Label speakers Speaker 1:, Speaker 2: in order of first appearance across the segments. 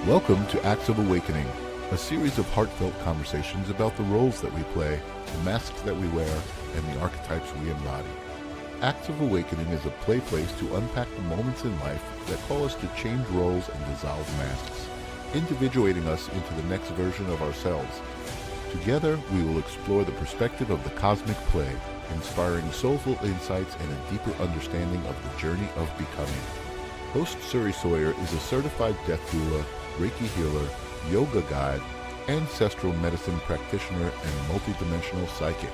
Speaker 1: Welcome to Acts of Awakening, a series of heartfelt conversations about the roles that we play, the masks that we wear, and the archetypes we embody. Acts of Awakening is a play place to unpack the moments in life that call us to change roles and dissolve masks, individuating us into the next version of ourselves. Together, we will explore the perspective of the cosmic play, inspiring soulful insights and a deeper understanding of the journey of becoming. Host Suri Sawyer is a certified death doula, Reiki healer, yoga guide, ancestral medicine practitioner, and multidimensional psychic.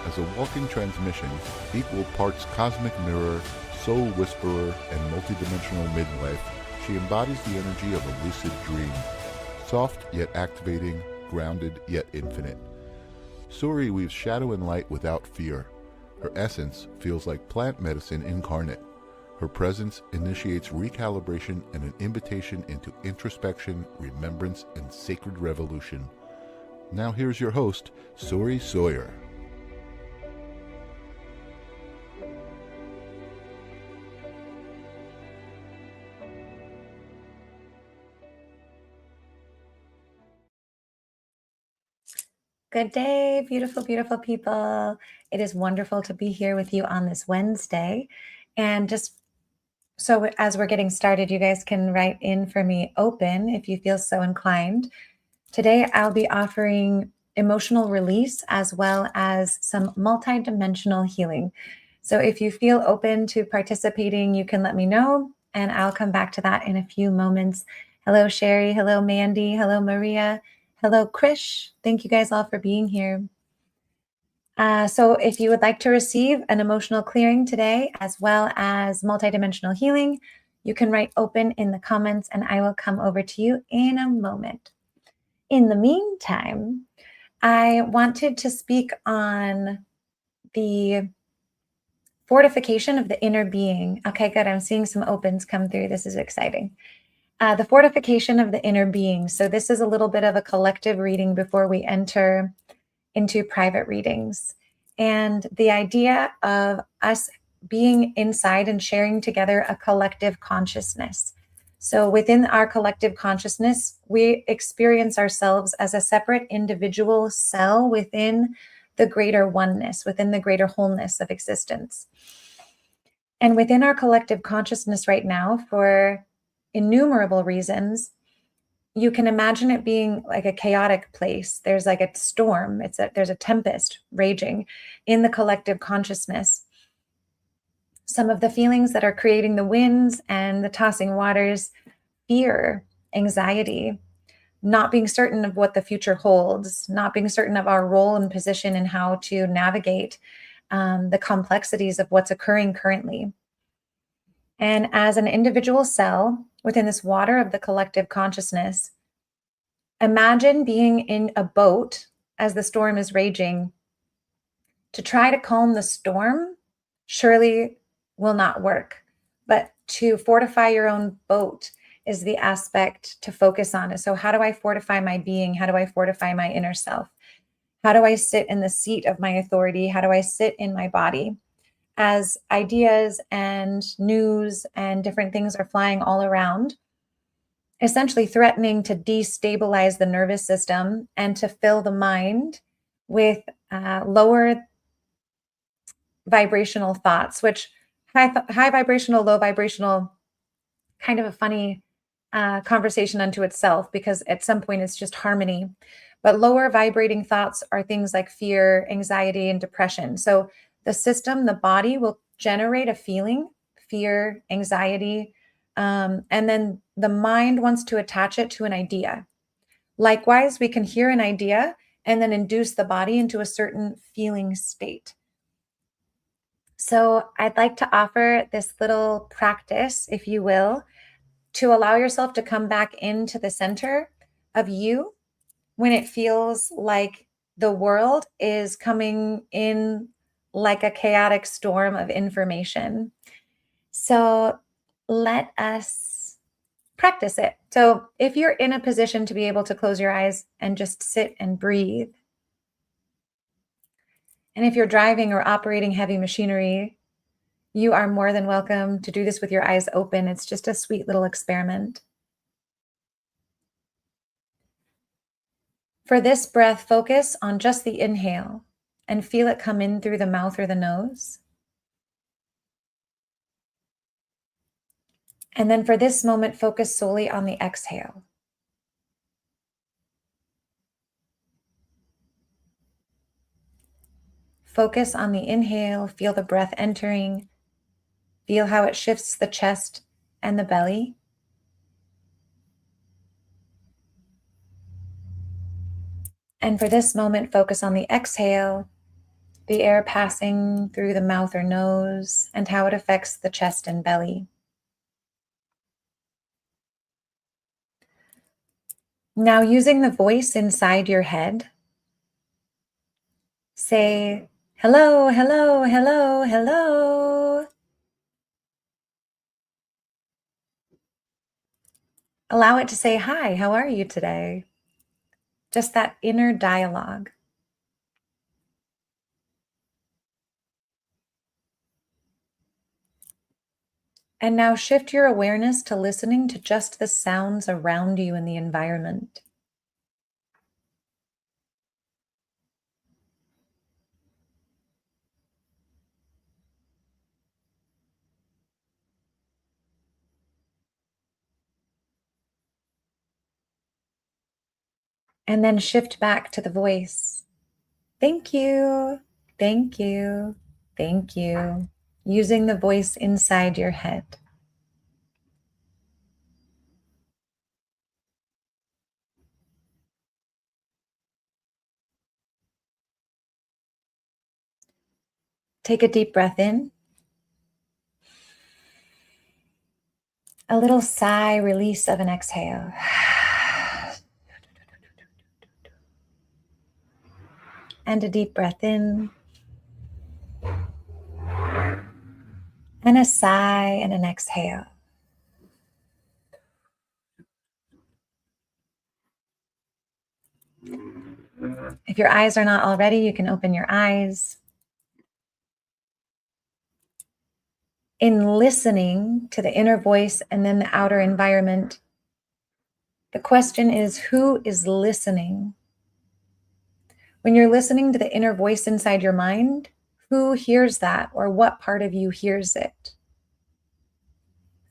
Speaker 1: As a walking transmission, equal parts cosmic mirror, soul whisperer, and multidimensional midwife, she embodies the energy of a lucid dream, soft yet activating, grounded yet infinite. Suri weaves shadow and light without fear. Her essence feels like plant medicine incarnate. Her presence initiates recalibration and an invitation into introspection, remembrance, and sacred revolution. Now here's your host, Suri Sawyer.
Speaker 2: Good day, beautiful, beautiful people. It is wonderful to be here with you on this Wednesday. And just so as we're getting started, you guys can write in for me open if you feel so inclined. Today, I'll be offering emotional release as well as some multidimensional healing. So if you feel open to participating, you can let me know, and I'll come back to that in a few moments. Hello, Sherry. Hello, Mandy. Hello, Maria. Hello, Krish. Thank you guys all for being here. So if you would like to receive an emotional clearing today, as well as multidimensional healing, you can write open in the comments and I will come over to you in a moment. In the meantime, I wanted to speak on the fortification of the inner being. Okay, good. I'm seeing some opens come through. This is exciting. The fortification of the inner being. So this is a little bit of a collective reading before we enter into private readings. And the idea of us being inside and sharing together a collective consciousness. So within our collective consciousness, we experience ourselves as a separate individual cell within the greater oneness, within the greater wholeness of existence. And within our collective consciousness right now, for innumerable reasons, you can imagine it being like a chaotic place. There's like a storm. There's a tempest raging in the collective consciousness. Some of the feelings that are creating the winds and the tossing waters: fear, anxiety, not being certain of what the future holds, not being certain of our role and position and how to navigate the complexities of what's occurring currently. And as an individual cell within this water of the collective consciousness, imagine being in a boat as the storm is raging. To try to calm the storm surely will not work, but to fortify your own boat is the aspect to focus on. So how do I fortify my being? How do I fortify my inner self? How do I sit in the seat of my authority? How do I sit in my body? As ideas and news and different things are flying all around, essentially threatening to destabilize the nervous system and to fill the mind with lower vibrational thoughts, which high vibrational, low vibrational, kind of a funny conversation unto itself, because at some point it's just harmony. But lower vibrating thoughts are things like fear, anxiety, and depression. So the system, the body, will generate a feeling, fear, anxiety, and then the mind wants to attach it to an idea. Likewise, we can hear an idea and then induce the body into a certain feeling state. So I'd like to offer this little practice, if you will, to allow yourself to come back into the center of you when it feels like the world is coming in like a chaotic storm of information. So let us practice it. So if you're in a position to be able to close your eyes and just sit and breathe, and if you're driving or operating heavy machinery, you are more than welcome to do this with your eyes open. It's just a sweet little experiment. For this breath, focus on just the inhale and feel it come in through the mouth or the nose. And then for this moment, focus solely on the exhale. Focus on the inhale, feel the breath entering, feel how it shifts the chest and the belly. And for this moment, focus on the exhale, the air passing through the mouth or nose, and how it affects the chest and belly. Now, using the voice inside your head, say, hello, hello, hello, hello. Allow it to say, hi, how are you today? Just that inner dialogue. And now shift your awareness to listening to just the sounds around you in the environment. And then shift back to the voice. Thank you, thank you, thank you. Using the voice inside your head. Take a deep breath in. A little sigh, release of an exhale. And a deep breath in. And a sigh and an exhale. If your eyes are not already, you can open your eyes. In listening to the inner voice and then the outer environment, the question is, who is listening? When you're listening to the inner voice inside your mind, who hears that, or what part of you hears it?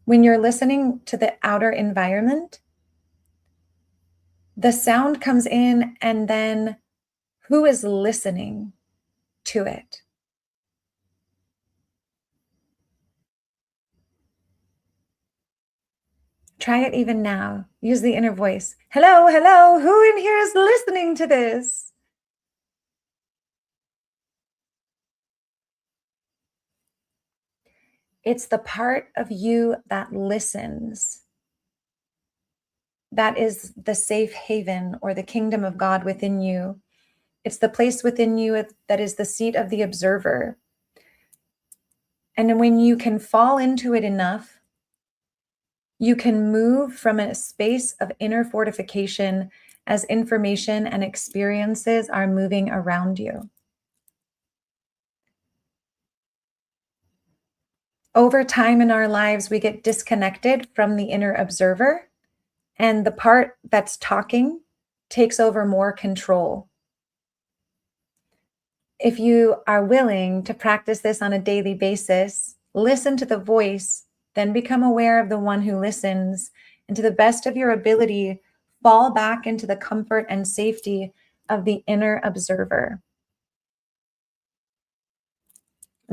Speaker 2: When you're listening to the outer environment, the sound comes in, and then who is listening to it? Try it even now. Use the inner voice. Hello, hello, who in here is listening to this? It's the part of you that listens. That is the safe haven or the kingdom of God within you. It's the place within you that is the seat of the observer. And when you can fall into it enough, you can move from a space of inner fortification as information and experiences are moving around you. Over time in our lives, we get disconnected from the inner observer, and the part that's talking takes over more control. If you are willing to practice this on a daily basis, listen to the voice, then become aware of the one who listens, and to the best of your ability, fall back into the comfort and safety of the inner observer.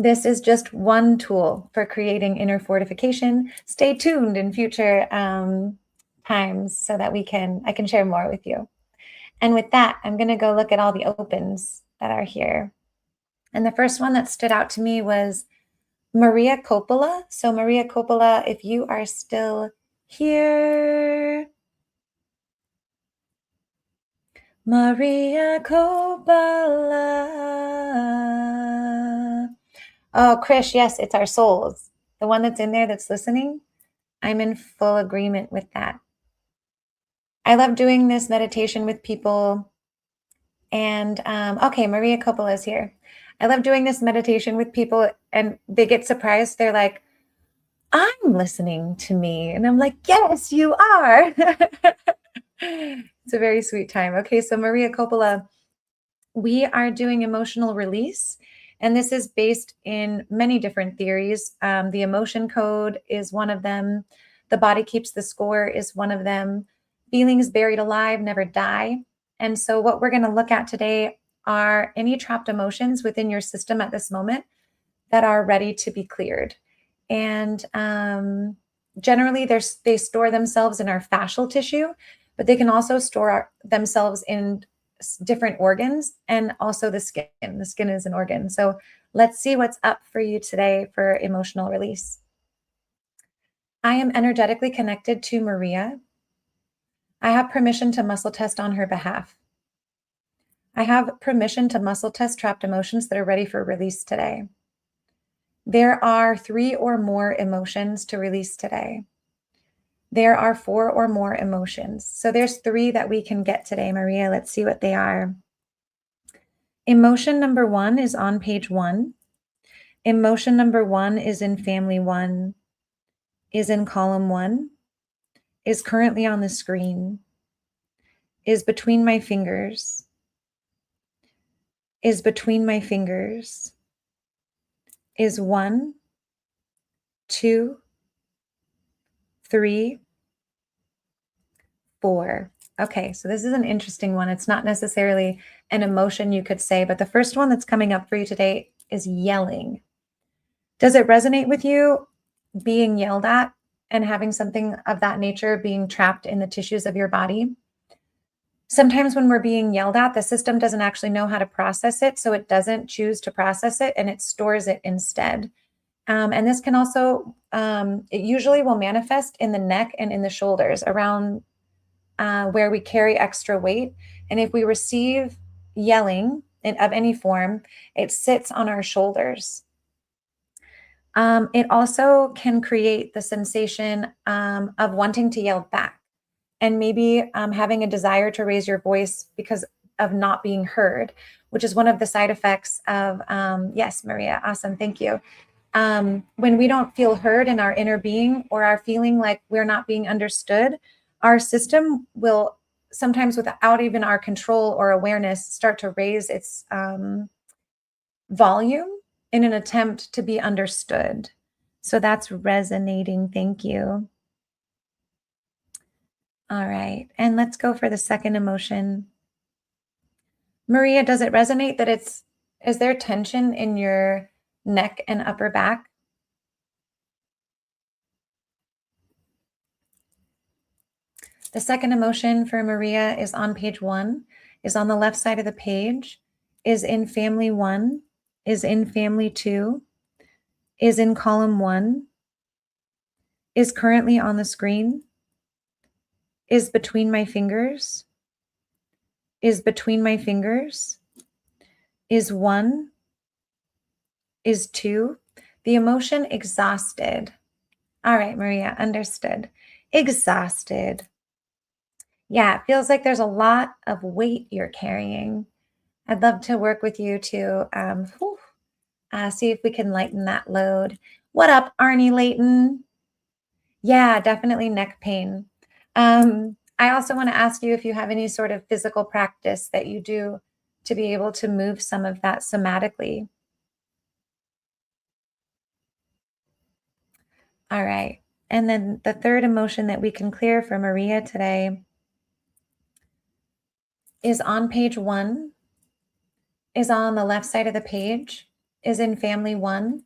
Speaker 2: This is just one tool for creating inner fortification. Stay tuned in future times so that I can share more with you. And with that, I'm going to go look at all the opens that are here. And the first one that stood out to me was Maria Coppola. So Maria Coppola, if you are still here. Maria Coppola. Oh, Krish, yes, it's our souls. The one that's in there that's listening. I'm in full agreement with that. I love doing this meditation with people. And okay, Maria Coppola is here. I love doing this meditation with people, and they get surprised. They're like, I'm listening to me. And I'm like, yes, you are. It's a very sweet time. Okay, so Maria Coppola, we are doing emotional release, and this is based in many different theories. The emotion code is one of them. The body keeps the score is one of them. Feelings buried alive never die. And so, what we're going to look at today are any trapped emotions within your system at this moment that are ready to be cleared. And generally, they store themselves in our fascial tissue, but they can also store themselves in different organs and also the skin. The skin is an organ. So let's see what's up for you today for emotional release. I am energetically connected to Maria. I have permission to muscle test on her behalf. I have permission to muscle test trapped emotions that are ready for release today. There are 3 or more emotions to release today. There are 4 or more emotions. So there's 3 that we can get today, Maria. Let's see what they are. Emotion number 1 is on page 1. Emotion number 1 is in family 1, is in column 1, is currently on the screen, is between my fingers, is between my fingers, is 1, 2, 3, 4. Okay, so this is an interesting one. It's not necessarily an emotion you could say, but the first one that's coming up for you today is yelling. Does it resonate with you being yelled at and having something of that nature being trapped in the tissues of your body? Sometimes when we're being yelled at, the system doesn't actually know how to process it, so it doesn't choose to process it and it stores it instead. And this can also, it usually will manifest in the neck and in the shoulders around where we carry extra weight. And if we receive yelling of any form, it sits on our shoulders. It also can create the sensation of wanting to yell back and maybe having a desire to raise your voice because of not being heard, which is one of the side effects of, yes, Maria, awesome, thank you. When we don't feel heard in our inner being or are feeling like we're not being understood, our system will sometimes without even our control or awareness start to raise its volume in an attempt to be understood. So that's resonating. Thank you. All right. And let's go for the second emotion. Maria, does it resonate that is there tension in your neck and upper back? The second emotion for Maria is on page 1, is on the left side of the page, is in family 1, is in family 2, is in column 1, is currently on the screen, is between my fingers, is between my fingers, is 1, is 2. The emotion exhausted. All right, Maria, understood. Exhausted. Yeah, it feels like there's a lot of weight you're carrying. I'd love to work with you to see if we can lighten that load. What up, Arnie Layton? Yeah, definitely neck pain. I also want to ask you if you have any sort of physical practice that you do to be able to move some of that somatically. All right. And then the third emotion that we can clear for Maria today is on page 1, is on the left side of the page, is in family 1.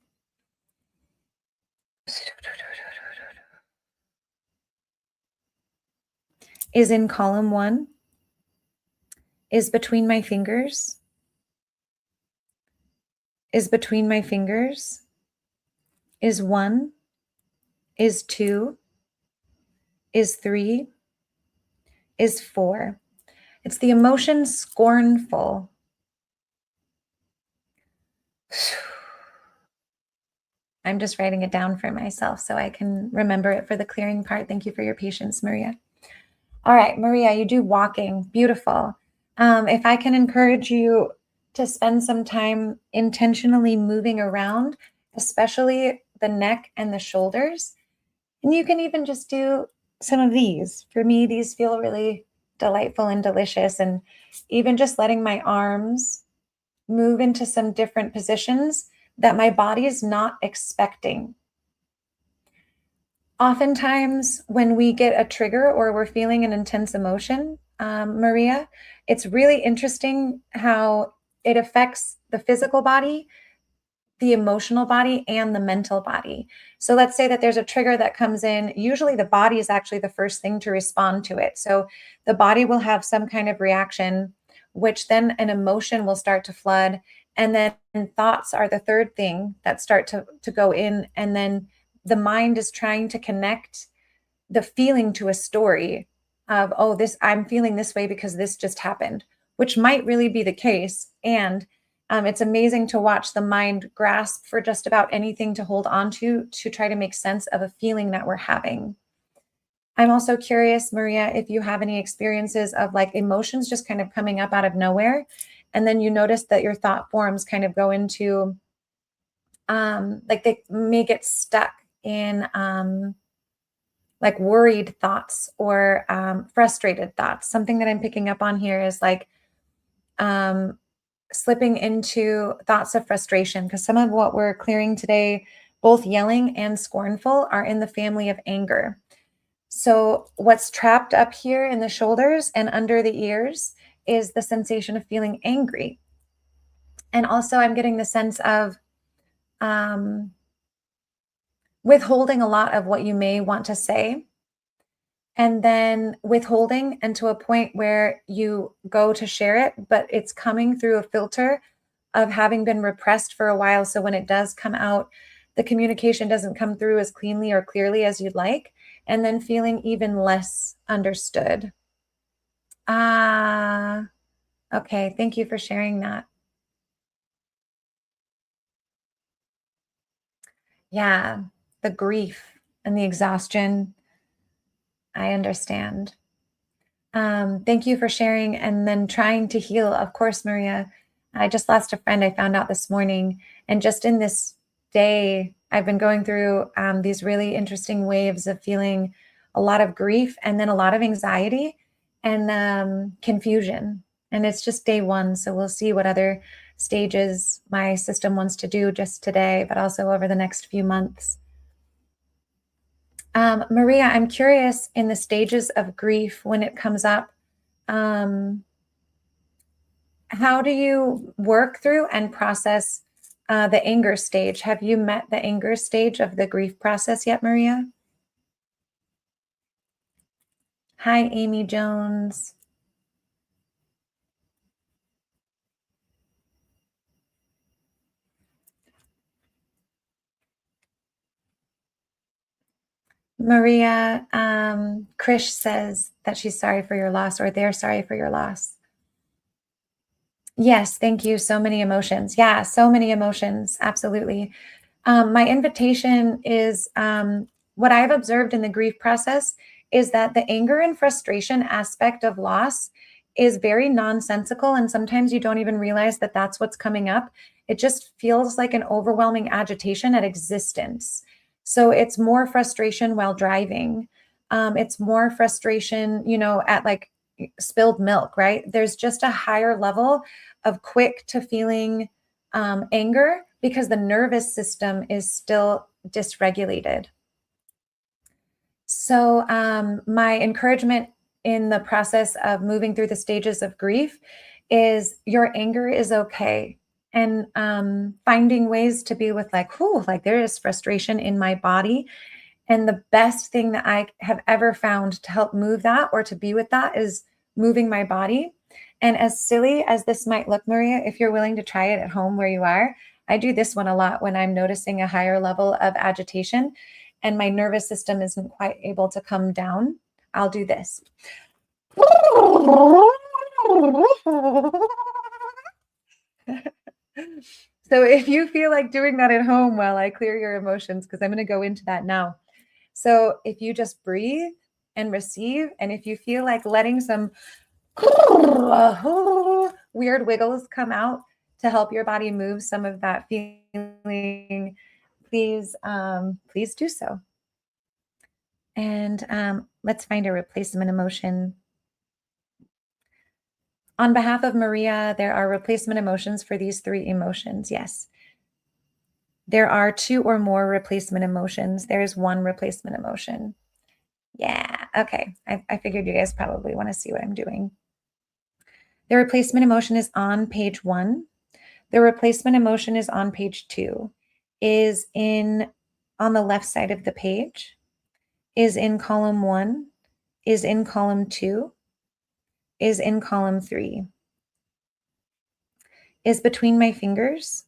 Speaker 2: Is in column 1, is between my fingers, is between my fingers, is 1, is 2, is 3, is 4. It's the emotion scornful. I'm just writing it down for myself so I can remember it for the clearing part. Thank you for your patience, Maria. All right, Maria, you do walking. Beautiful. If I can encourage you to spend some time intentionally moving around, especially the neck and the shoulders, and you can even just do some of these. For me, these feel really delightful and delicious. And even just letting my arms move into some different positions that my body is not expecting. Oftentimes, when we get a trigger or we're feeling an intense emotion, Maria, it's really interesting how it affects the physical body, the emotional body, and the mental body. So let's say that there's a trigger that comes in. Usually, the body is actually the first thing to respond to it. So the body will have some kind of reaction, which then an emotion will start to flood. And then thoughts are the third thing that start to go in. And then the mind is trying to connect the feeling to a story of, oh, this, I'm feeling this way because this just happened, which might really be the case. And it's amazing to watch the mind grasp for just about anything to hold on to try to make sense of a feeling that we're having. I'm also curious, Maria, if you have any experiences of like emotions just kind of coming up out of nowhere, and then you notice that your thought forms kind of go into, like they may get stuck in like worried thoughts or frustrated thoughts. Something that I'm picking up on here is like slipping into thoughts of frustration, because some of what we're clearing today, both yelling and scornful, are in the family of anger. So what's trapped up here in the shoulders and under the ears is the sensation of feeling angry. And also I'm getting the sense of withholding a lot of what you may want to say, and then withholding, and to a point where you go to share it, but it's coming through a filter of having been repressed for a while. So when it does come out, the communication doesn't come through as cleanly or clearly as you'd like, and then feeling even less understood. Okay. Thank you for sharing that. Yeah, the grief and the exhaustion. I understand. Thank you for sharing and then trying to heal. Of course, Maria, I just lost a friend I found out this morning. And just in this day, I've been going through these really interesting waves of feeling a lot of grief and then a lot of anxiety and confusion. And it's just day one. So we'll see what other stages my system wants to do just today, but also over the next few months. Maria, I'm curious, in the stages of grief when it comes up, how do you work through and process the anger stage? Have you met the anger stage of the grief process yet, Maria? Hi, Amy Jones. Maria, Krish says that she's sorry for your loss, or they're sorry for your loss. Yes, thank you. So many emotions. Yeah, so many emotions. Absolutely. My invitation is what I've observed in the grief process is that the anger and frustration aspect of loss is very nonsensical. And sometimes you don't even realize that that's what's coming up. It just feels like an overwhelming agitation at existence. So it's more frustration while driving. It's more frustration, at like spilled milk, right? There's just a higher level of quick to feeling anger because the nervous system is still dysregulated. So my encouragement in the process of moving through the stages of grief is your anger is okay. And finding ways to be with like, whew, like there is frustration in my body. And the best thing that I have ever found to help move that or to be with that is moving my body. And as silly as this might look, Maria, if you're willing to try it at home where you are, I do this one a lot when I'm noticing a higher level of agitation and my nervous system isn't quite able to come down. I'll do this. So if you feel like doing that at home while I clear your emotions, because I'm going to go into that now. So if you just breathe and receive, and if you feel like letting some weird wiggles come out to help your body move some of that feeling, please do so. And let's find a replacement emotion. On behalf of Maria, there are replacement emotions for these 3 emotions. Yes. There are 2 or more replacement emotions. There's 1 replacement emotion. Yeah. Okay. I figured you guys probably want to see what I'm doing. The replacement emotion is on page 1. The replacement emotion is on page 2, is on the left side of the page, is in column 1, is in column 2, is in column 3, is between my fingers,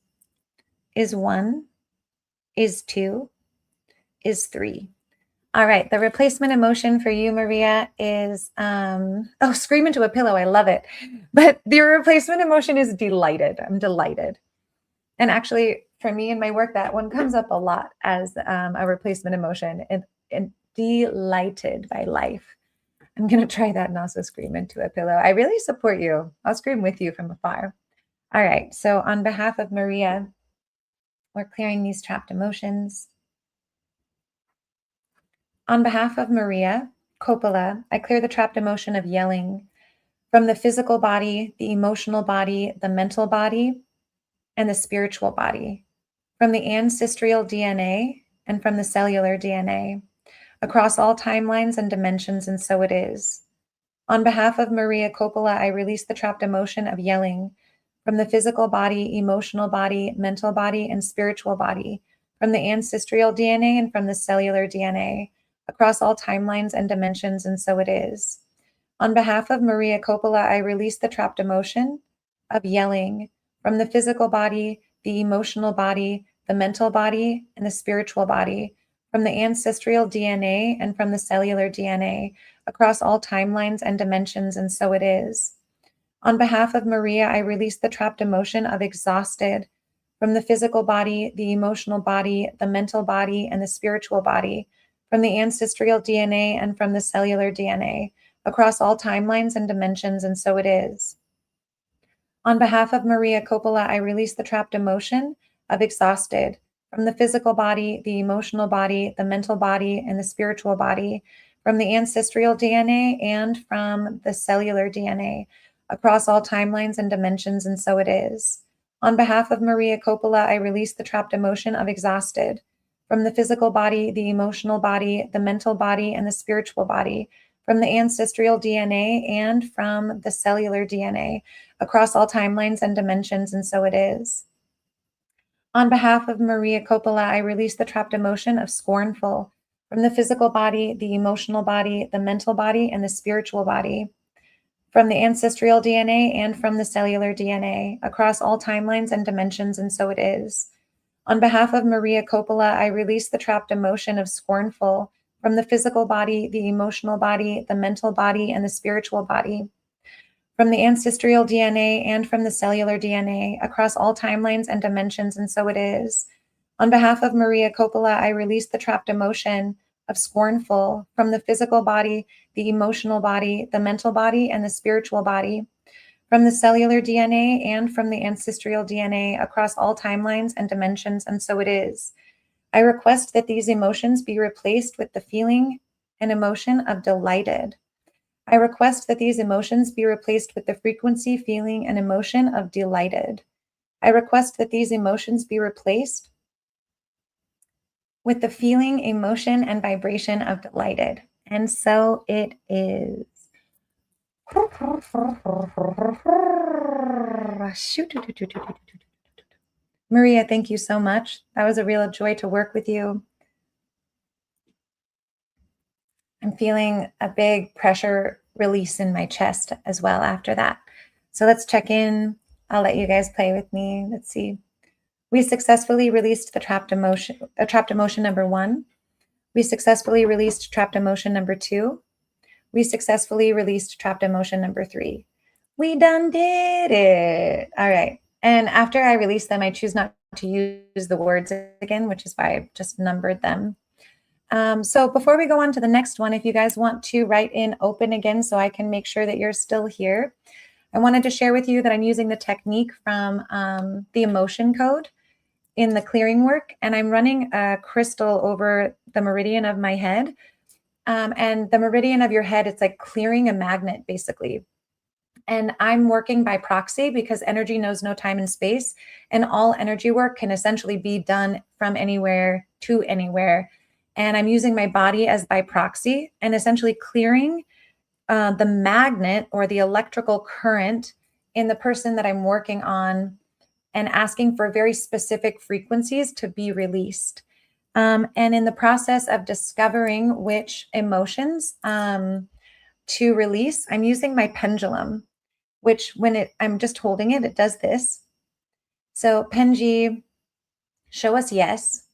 Speaker 2: is 1, is 2, is 3. All right, the replacement emotion for you, Maria, is scream into a pillow. I love it. But the replacement emotion is delighted. I'm delighted. And actually, for me in my work, that one comes up a lot as a replacement emotion, and delighted by life. I'm going to try that and also scream into a pillow. I really support you. I'll scream with you from afar. All right. So on behalf of Maria, we're clearing these trapped emotions. On behalf of Maria Coppola, I clear the trapped emotion of yelling from the physical body, the emotional body, the mental body, and the spiritual body, from the ancestral DNA and from the cellular DNA, across all timelines and dimensions, and so it is. On behalf of Maria Coppola, I release the trapped emotion of yelling from the physical body, emotional body, mental body, and spiritual body, from the ancestral DNA and from the cellular DNA, across all timelines and dimensions, and so it is. On behalf of Maria Coppola, I release the trapped emotion of yelling from the physical body, the emotional body, the mental body, and the spiritual body, from the ancestral DNA and from the cellular DNA, across all timelines and dimensions, and so it is. On behalf of Maria, I release the trapped emotion of exhausted from the physical body, the emotional body, the mental body, and the spiritual body, from the ancestral DNA and from the cellular DNA, across all timelines and dimensions, and so it is. On behalf of Maria Coppola, I release the trapped emotion of exhausted from the physical body, the emotional body, the mental body, and the spiritual body, from the ancestral DNA and from the cellular DNA, across all timelines and dimensions, and so it is. On behalf of Maria Coppola, I release the trapped emotion of exhausted from the physical body, the emotional body, the mental body, and the spiritual body, from the ancestral DNA and from the cellular DNA, across all timelines and dimensions, and so it is. On behalf of Maria Coppola, I release the trapped emotion of scornful from the physical body, the emotional body, the mental body, and the spiritual body, from the ancestral DNA and from the cellular DNA, across all timelines and dimensions, and so it is. On behalf of Maria Coppola, I release the trapped emotion of scornful from the physical body, the emotional body, the mental body, and the spiritual body, from the ancestral DNA and from the cellular DNA, across all timelines and dimensions, and so it is. On behalf of Maria Coppola, I release the trapped emotion of scornful from the physical body, the emotional body, the mental body, and the spiritual body, from the cellular DNA and from the ancestral DNA, across all timelines and dimensions, and so it is. I request that these emotions be replaced with the feeling and emotion of delighted. I request that these emotions be replaced with the frequency, feeling, and emotion of delighted. I request that these emotions be replaced with the feeling, emotion, and vibration of delighted. And so it is. Maria, thank you so much. That was a real joy to work with you. I'm feeling a big pressure release in my chest as well after that. So let's check in. I'll let you guys play with me. Let's see. We successfully released the trapped emotion number 1. We successfully released trapped emotion number 2. We successfully released trapped emotion number 3. We done did it. All right. And after I release them, I choose not to use the words again, which is why I just numbered them. So before we go on to the next one, if you guys want to write in open again so I can make sure that you're still here, I wanted to share with you that I'm using the technique from the emotion code in the clearing work, and I'm running a crystal over the meridian of my head. And the meridian of your head, it's like clearing a magnet, basically. And I'm working by proxy because energy knows no time and space, and all energy work can essentially be done from anywhere to anywhere. And I'm using my body as by proxy and essentially clearing the magnet or the electrical current in the person that I'm working on and asking for very specific frequencies to be released. And in the process of discovering which emotions to release, I'm using my pendulum, which I'm just holding it, it does this. So Penji, show us yes.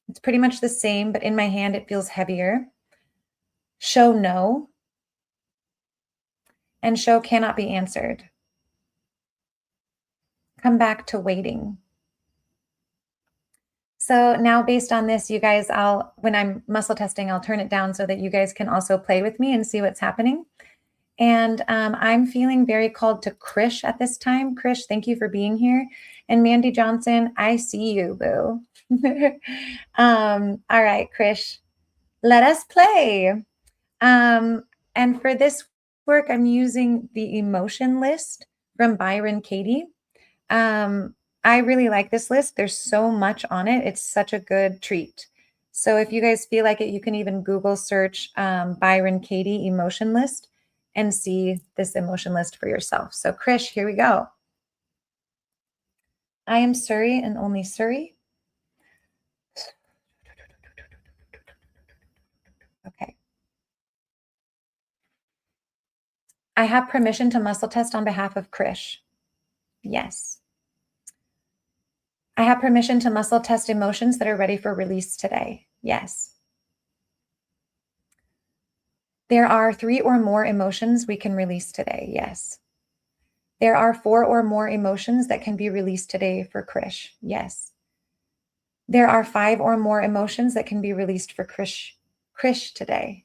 Speaker 2: It's pretty much the same, but in my hand, it feels heavier. Show no. And show cannot be answered. Come back to waiting. So now based on this, you guys, when I'm muscle testing, I'll turn it down so that you guys can also play with me and see what's happening. And I'm feeling very called to Krish at this time. Krish, thank you for being here. And Mandy Johnson, I see you, boo. All right, Krish, let us play. And for this work, I'm using the emotion list from Byron Katie. I really like this list. There's so much on it. It's such a good treat. So if you guys feel like it, you can even Google search Byron Katie emotion list and see this emotion list for yourself. So Krish, here we go. I am Suri and only Suri. Okay. I have permission to muscle test on behalf of Krish. Yes. I have permission to muscle test emotions that are ready for release today. Yes. There are 3 or more emotions we can release today. Yes. There are 4 or more emotions that can be released today for Krish. Yes. There are 5 or more emotions that can be released for Krish today.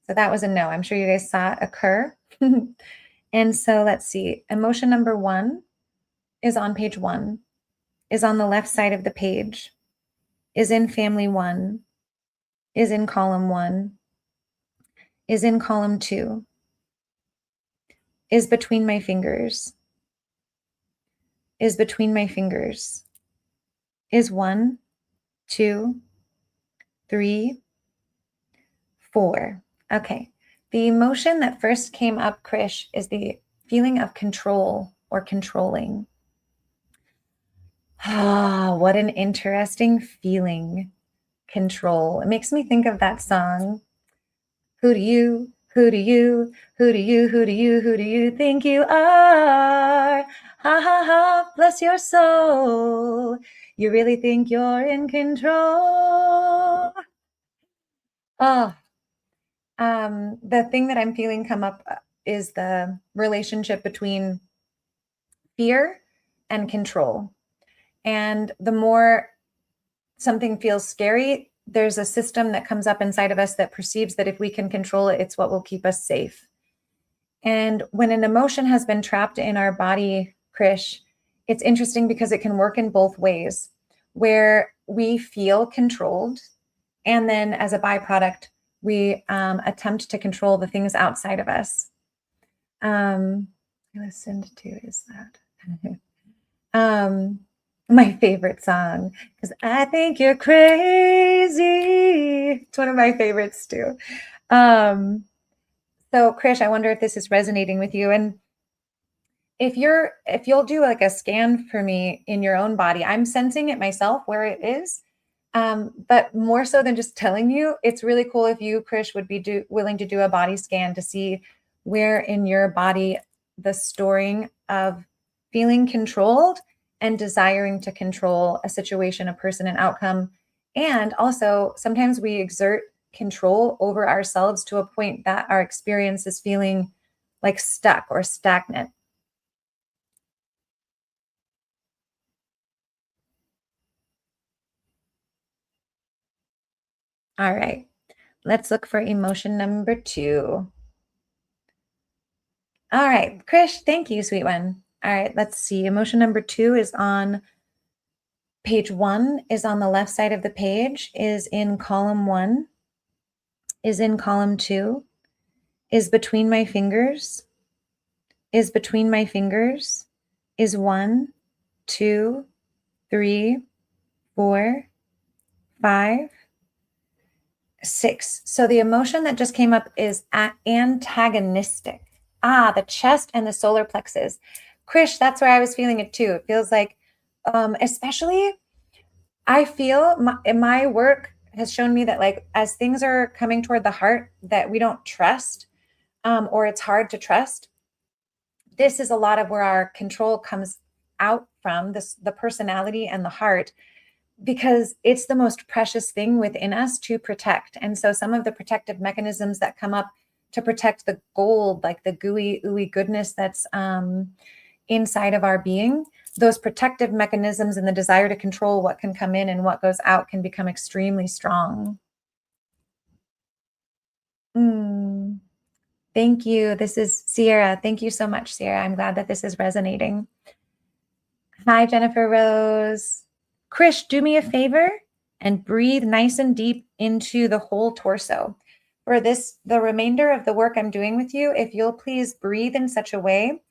Speaker 2: So that was a no. I'm sure you guys saw it occur. And so let's see. Emotion number 1 is on page 1, is on the left side of the page, is in family 1, is in column 1, is in column 2, is between my fingers, is between my fingers, is 1, 2, 3, 4. Okay. The emotion that first came up, Krish, is the feeling of control or controlling. Ah, what an interesting feeling. Control. It makes me think of that song. Who do you, who do you, who do you, who do you, who do you think you are? Ha ha ha, bless your soul. You really think you're in control? Oh, the thing that I'm feeling come up is the relationship between fear and control. And the more something feels scary, there's a system that comes up inside of us that perceives that if we can control it, it's what will keep us safe. And when an emotion has been trapped in our body, Krish, it's interesting because it can work in both ways, where we feel controlled, and then as a byproduct, we attempt to control the things outside of us. I listened to, is that? My favorite song, because I think you're crazy. It's one of my favorites too. So Krish, I wonder if this is resonating with you. And if you'll do like a scan for me in your own body, I'm sensing it myself where it is. But more so than just telling you, it's really cool if you, Krish, would be willing to do a body scan to see where in your body the storing of feeling controlled and desiring to control a situation, a person, an outcome. And also, sometimes we exert control over ourselves to a point that our experience is feeling like stuck or stagnant. All right, let's look for emotion number 2. All right, Krish, thank you, sweet one. All right, let's see. Emotion number 2 is on page 1, is on the left side of the page, is in column 1, is in column 2, is between my fingers, is between my fingers is 1, 2, 3, 4, 5, 6. So the emotion that just came up is antagonistic. The chest and the solar plexus. Krish, that's where I was feeling it too. It feels like, especially, I feel my work has shown me that, like, as things are coming toward the heart that we don't trust, or it's hard to trust, this is a lot of where our control comes out from, the personality and the heart, because it's the most precious thing within us to protect. And so some of the protective mechanisms that come up to protect the gold, like the gooey, ooey goodness that's inside of our being, those protective mechanisms and the desire to control what can come in and what goes out can become extremely strong. Thank you. This is Sierra. Thank you so much, Sierra. I'm glad that this is resonating. Hi, Jennifer Rose. Krish, do me a favor and breathe nice and deep into the whole torso. For this, the remainder of the work I'm doing with you, if you'll please breathe in such a way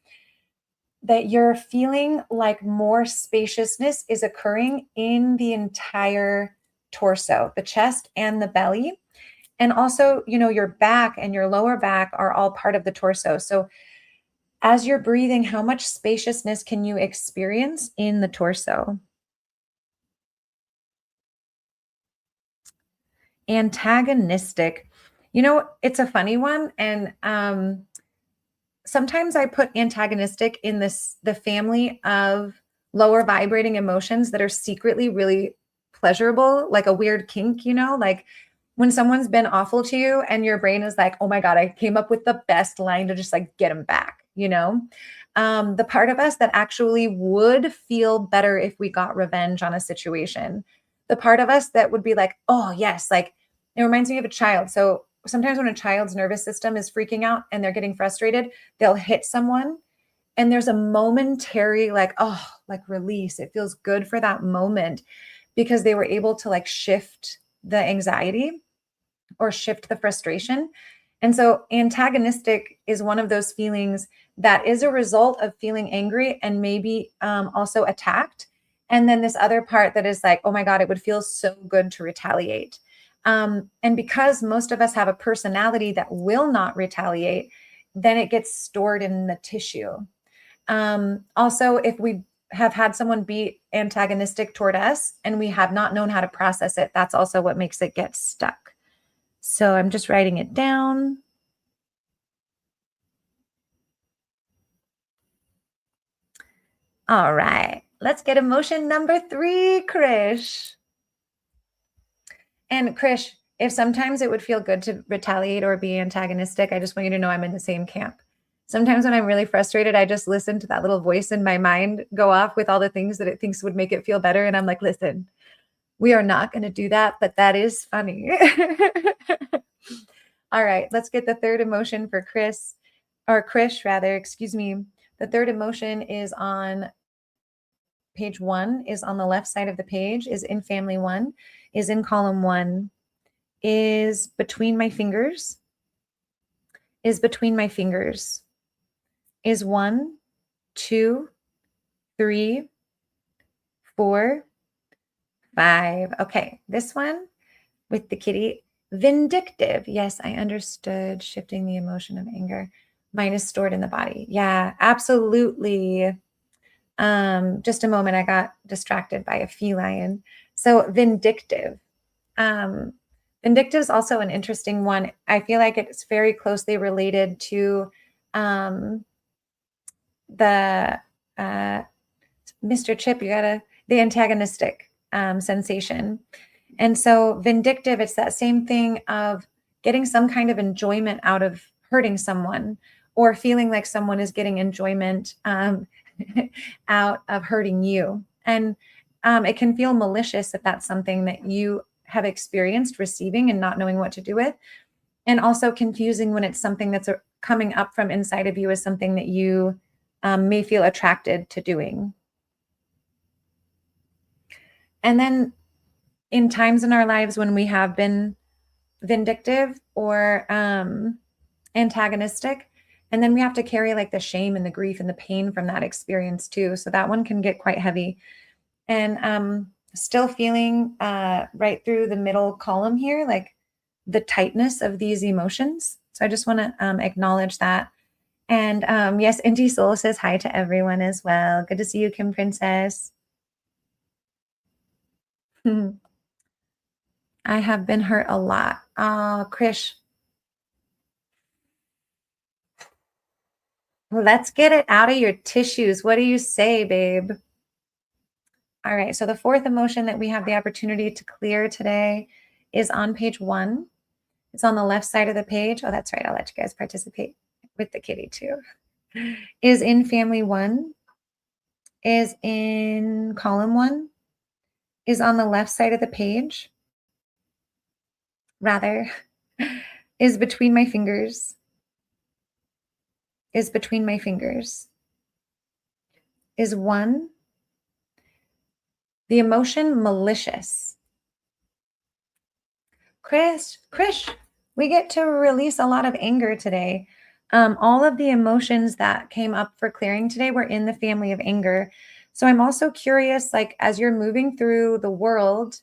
Speaker 2: that you're feeling like more spaciousness is occurring in the entire torso, the chest and the belly. And also, your back and your lower back are all part of the torso. So as you're breathing, how much spaciousness can you experience in the torso? Antagonistic. It's a funny one. And sometimes I put antagonistic in the family of lower vibrating emotions that are secretly really pleasurable, like a weird kink, like when someone's been awful to you and your brain is like, oh my God, I came up with the best line to just like get them back, the part of us that actually would feel better if we got revenge on a situation, the part of us that would be like, oh yes, like it reminds me of a child. So sometimes when a child's nervous system is freaking out and they're getting frustrated, they'll hit someone and there's a momentary like release. It feels good for that moment because they were able to like shift the anxiety or shift the frustration. And so antagonistic is one of those feelings that is a result of feeling angry and maybe also attacked. And then this other part that is like, oh my God, it would feel so good to retaliate. And because most of us have a personality that will not retaliate, then it gets stored in the tissue. Also, if we have had someone be antagonistic toward us and we have not known how to process it, that's also what makes it get stuck. So I'm just writing it down. All right, let's get emotion number 3, Krish. And Krish, if sometimes it would feel good to retaliate or be antagonistic, I just want you to know I'm in the same camp. Sometimes when I'm really frustrated, I just listen to that little voice in my mind go off with all the things that it thinks would make it feel better. And I'm like, listen, we are not going to do that, but that is funny. All right, let's get the third emotion for Krish rather, excuse me. The third emotion is on page 1, is on the left side of the page, is in family 1, is in column 1, is between my fingers, is between my fingers, is 1, 2, 3, 4, 5. Okay, this one with the kitty, vindictive. Yes, I understood. Shifting the emotion of anger. Mine is stored in the body. Yeah, absolutely. Just a moment, I got distracted by a feline. So vindictive. Vindictive is also an interesting one. I feel like it's very closely related to the Mr. Chip, the antagonistic sensation. And so vindictive, it's that same thing of getting some kind of enjoyment out of hurting someone or feeling like someone is getting enjoyment out of hurting you. And it can feel malicious if that's something that you have experienced receiving and not knowing what to do with. And also confusing when it's something that's coming up from inside of you as something that you may feel attracted to doing. And then in times in our lives when we have been vindictive or antagonistic, And then we have to carry like the shame and the grief and the pain from that experience too. So that one can get quite heavy. And still feeling right through the middle column here, like the tightness of these emotions. So I just want to acknowledge that. And yes, Indy Soul says hi to everyone as well. Good to see you, Kim Princess. I have been hurt a lot. Krish, let's get it out of your tissues. What do you say, babe? All right. So the fourth emotion that we have the opportunity to clear today is on page 1. It's on the left side of the page. Oh, that's right. I'll let you guys participate with the kitty too. Is in family 1, is in column 1, is on the left side of the page, rather, is between my fingers, is between my fingers, is 1, the emotion malicious. Krish, we get to release a lot of anger today. All of the emotions that came up for clearing today were in the family of anger. So I'm also curious, like, as you're moving through the world,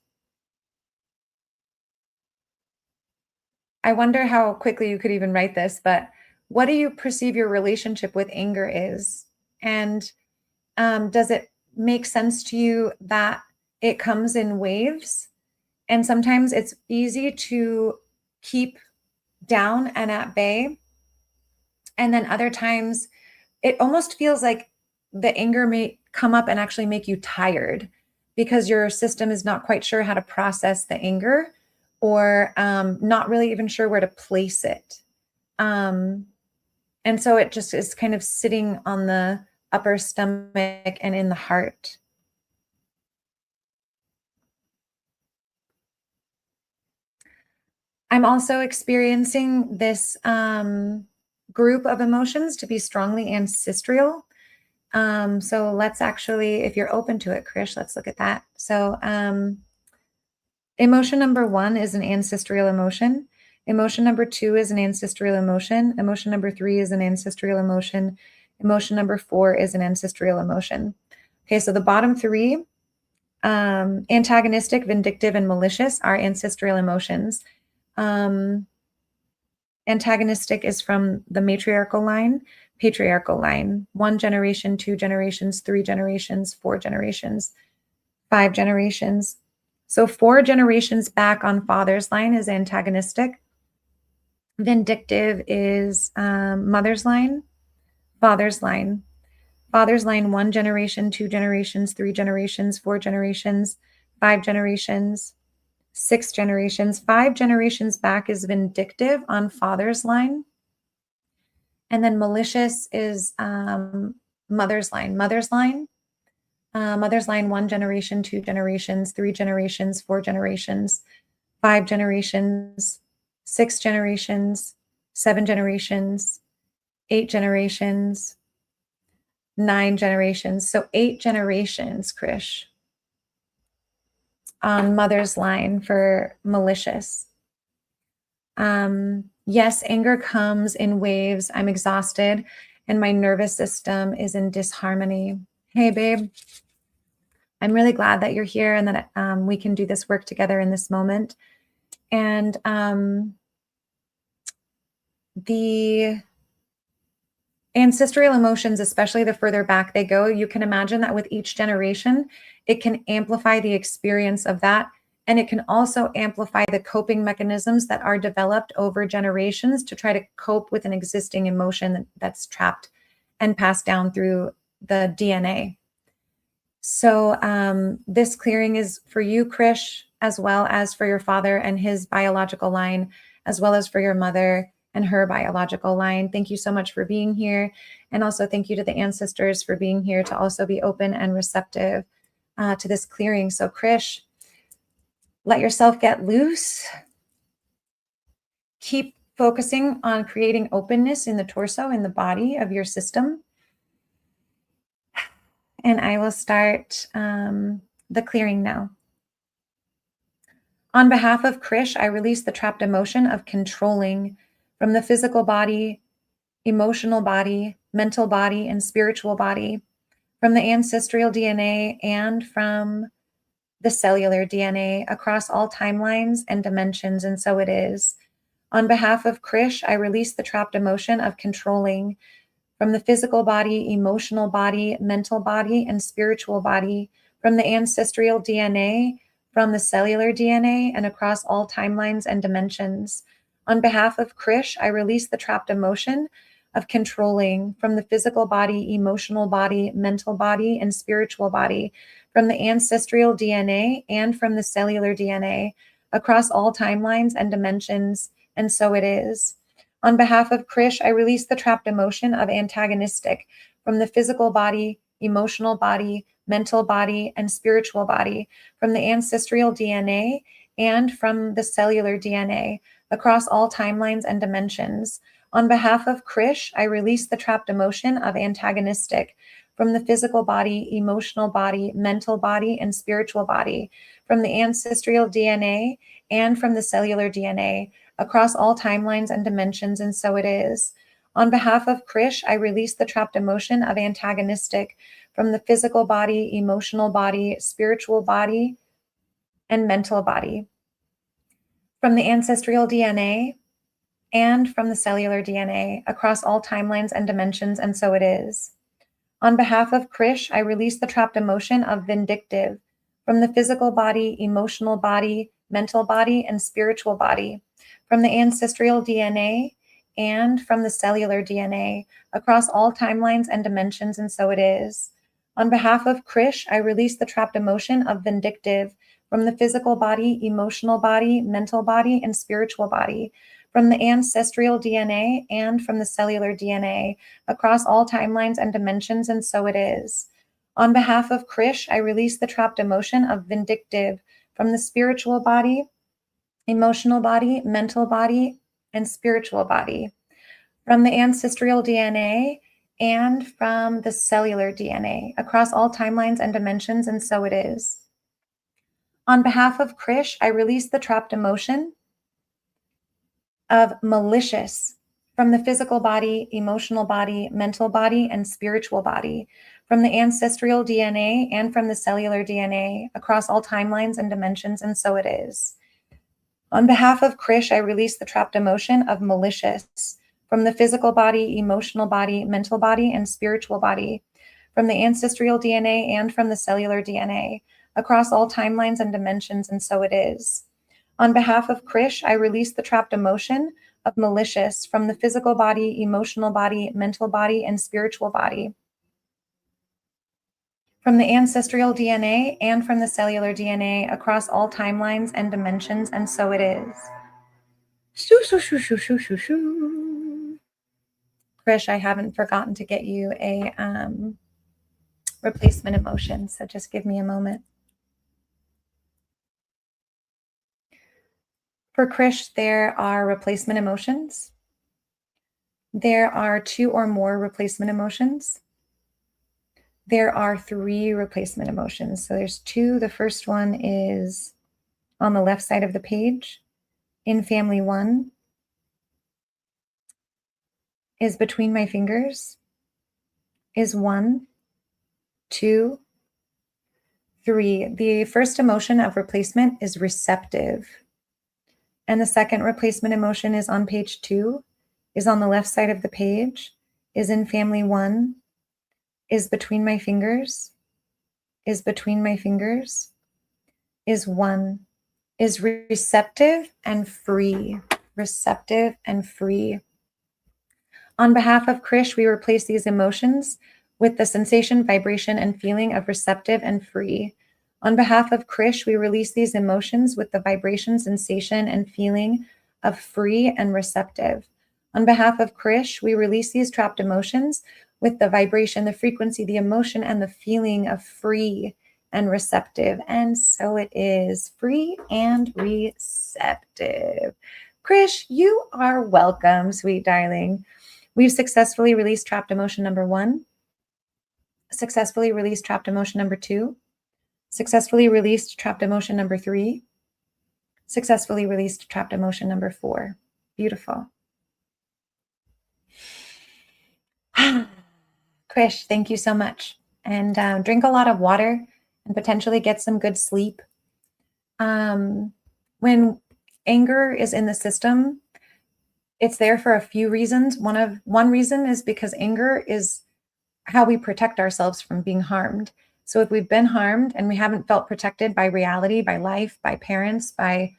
Speaker 2: I wonder how quickly you could even write this, but what do you perceive your relationship with anger is? And does it make sense to you that it comes in waves? And sometimes it's easy to keep down and at bay. And then other times it almost feels like the anger may come up and actually make you tired because your system is not quite sure how to process the anger, or not really even sure where to place it. And so it just is kind of sitting on the upper stomach and in the heart. I'm also experiencing this group of emotions to be strongly ancestral. So let's actually, if you're open to it, Krish, let's look at that. So emotion number 1 is an ancestral emotion. Emotion number 2 is an ancestral emotion. Emotion number 3 is an ancestral emotion. Emotion number 4 is an ancestral emotion. Okay, so the bottom 3, antagonistic, vindictive, and malicious, are ancestral emotions. Antagonistic is from the matriarchal line, patriarchal line, 1 generation, 2 generations, 3 generations, 4 generations, 5 generations. So 4 generations back on father's line is antagonistic. Vindictive is mother's line, father's line. Father's line, 1 generation, 2 generations, 3 generations, 4 generations, 5 generations, 6 generations. 5 generations back is vindictive on father's line. And then malicious is mother's line. Mother's line, 1 generation, 2 generations, 3 generations, 4 generations, 5 generations, 6 generations, 7 generations, 8 generations, 9 generations. So 8 generations, Krish, on mother's line for malicious. Yes, anger comes in waves. I'm exhausted and my nervous system is in disharmony. Hey, babe. I'm really glad that you're here and that we can do this work together in this moment. And the ancestral emotions, especially the further back they go, you can imagine that with each generation, it can amplify the experience of that. And it can also amplify the coping mechanisms that are developed over generations to try to cope with an existing emotion that's trapped and passed down through the DNA. So this clearing is for you, Krish, as well as for your father and his biological line, as well as for your mother and her biological line. Thank you so much for being here. And also thank you to the ancestors for being here to also be open and receptive to this clearing. So Krish, let yourself get loose. Keep focusing on creating openness in the torso, in the body of your system. And I will start the clearing now. On behalf of Krish, I release the trapped emotion of controlling from the physical body emotional body, mental body, and spiritual body, from the ancestral DNA and from the cellular DNA across all timelines and dimensions, and so it is. On behalf of Krish, I release the trapped emotion of controlling from the physical body, emotional body, mental body, and spiritual body, from the ancestral DNA, from the cellular DNA, and across all timelines and dimensions. On behalf of Krish, I release the trapped emotion of controlling from the physical body, emotional body, mental body, and spiritual body, from the ancestral DNA and from the cellular DNA, across all timelines and dimensions, and so it is. On behalf of Krish, I release the trapped emotion of antagonistic from the physical body, emotional body, mental body, and spiritual body, from the ancestral DNA and from the cellular DNA, across all timelines and dimensions. On behalf of Krish, I release the trapped emotion of antagonistic from the physical body, emotional body, mental body, and spiritual body, from the ancestral DNA and from the cellular DNA, across all timelines and dimensions, and so it is. On behalf of Krish, I release the trapped emotion of antagonistic from the physical body, emotional body, spiritual body, and mental body, from the ancestral DNA and from the cellular DNA, across all timelines and dimensions, and so it is. On behalf of Krish, I release the trapped emotion of vindictive from the physical body, emotional body, mental body, and spiritual body, from the ancestral DNA and from the cellular DNA, across all timelines and dimensions, and so it is. On behalf of Krish, I release the trapped emotion of vindictive from the physical body, emotional body, mental body, and spiritual body, from the ancestral DNA and from the cellular DNA, across all timelines and dimensions, and so it is. On behalf of Krish, I release the trapped emotion of vindictive from the spiritual body, emotional body, mental body, and spiritual body, from the ancestral DNA and from the cellular DNA, across all timelines and dimensions, and so it is. On behalf of Krish, I release the trapped emotion of malicious from the physical body, emotional body, mental body, and spiritual body, from the ancestral DNA and from the cellular DNA, across all timelines and dimensions, and so it is. On behalf of Krish, I release the trapped emotion of malicious from the physical body, emotional body, mental body, and spiritual body, from the ancestral DNA and from the cellular DNA, across all timelines and dimensions, and so it is. On behalf of Krish, I release the trapped emotion of malicious from the physical body, emotional body, mental body, and spiritual body, from the ancestral DNA and from the cellular DNA, across all timelines and dimensions, and so it is. Shoo, shoo, shoo, shoo, shoo, shoo, shoo. Krish, I haven't forgotten to get you a replacement emotion, so just give me a moment. For Krish, there are replacement emotions. There are 2 or more replacement emotions. There are 3 replacement emotions. So there's 2. The first one is on the left side of the page. In family 1 is between my fingers, is 1, 2, 3. The first emotion of replacement is receptive. And the second replacement emotion is on page 2, is on the left side of the page, is in family 1, is between my fingers, is between my fingers, is 1, is receptive and free, receptive and free. On behalf of Krish, we replace these emotions with the sensation, vibration, and feeling of receptive and free. On behalf of Krish, we release these emotions with the vibration, sensation, and feeling of free and receptive. On behalf of Krish, we release these trapped emotions with the vibration, the frequency, the emotion, and the feeling of free and receptive. And so it is, free and receptive. Krish, you are welcome, sweet darling. We've successfully released trapped emotion number 1, successfully released trapped emotion number 2, successfully released trapped emotion number 3, successfully released trapped emotion number 4. Beautiful. Krish, thank you so much. And drink a lot of water and potentially get some good sleep. When anger is in the system, it's there for a few reasons. One reason is because anger is how we protect ourselves from being harmed. So if we've been harmed and we haven't felt protected by reality, by life, by parents, by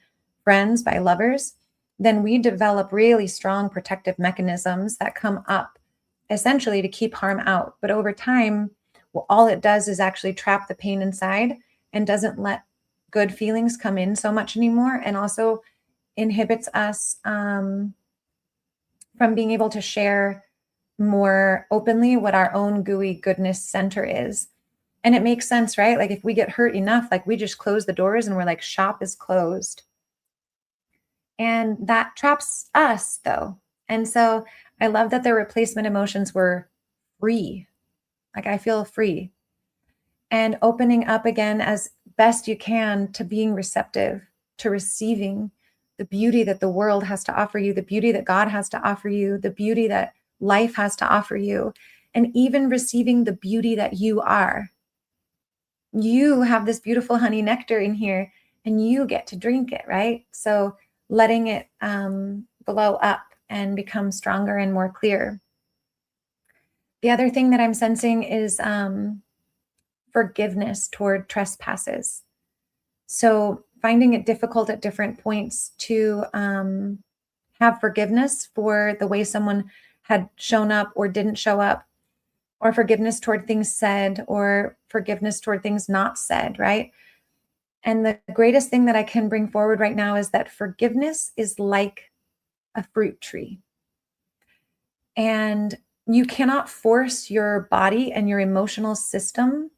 Speaker 2: friends, by lovers, then we develop really strong protective mechanisms that come up essentially to keep harm out. But over time, well, all it does is actually trap the pain inside and doesn't let good feelings come in so much anymore, and also inhibits us from being able to share more openly what our own gooey goodness center is. And it makes sense, right? Like if we get hurt enough, like we just close the doors and we're like, shop is closed. And that traps us though. And so I love that the replacement emotions were free. Like I feel free. And opening up again as best you can to being receptive, to receiving the beauty that the world has to offer you, the beauty that God has to offer you, the beauty that life has to offer you, and even receiving the beauty that you are. You have this beautiful honey nectar in here and you get to drink it, right? So letting it blow up and become stronger and more clear. The other thing that I'm sensing is forgiveness toward trespasses. So finding it difficult at different points to have forgiveness for the way someone had shown up or didn't show up, or forgiveness toward things said, or forgiveness toward things not said, right? And the greatest thing that I can bring forward right now is that forgiveness is like a fruit tree. And you cannot force your body and your emotional system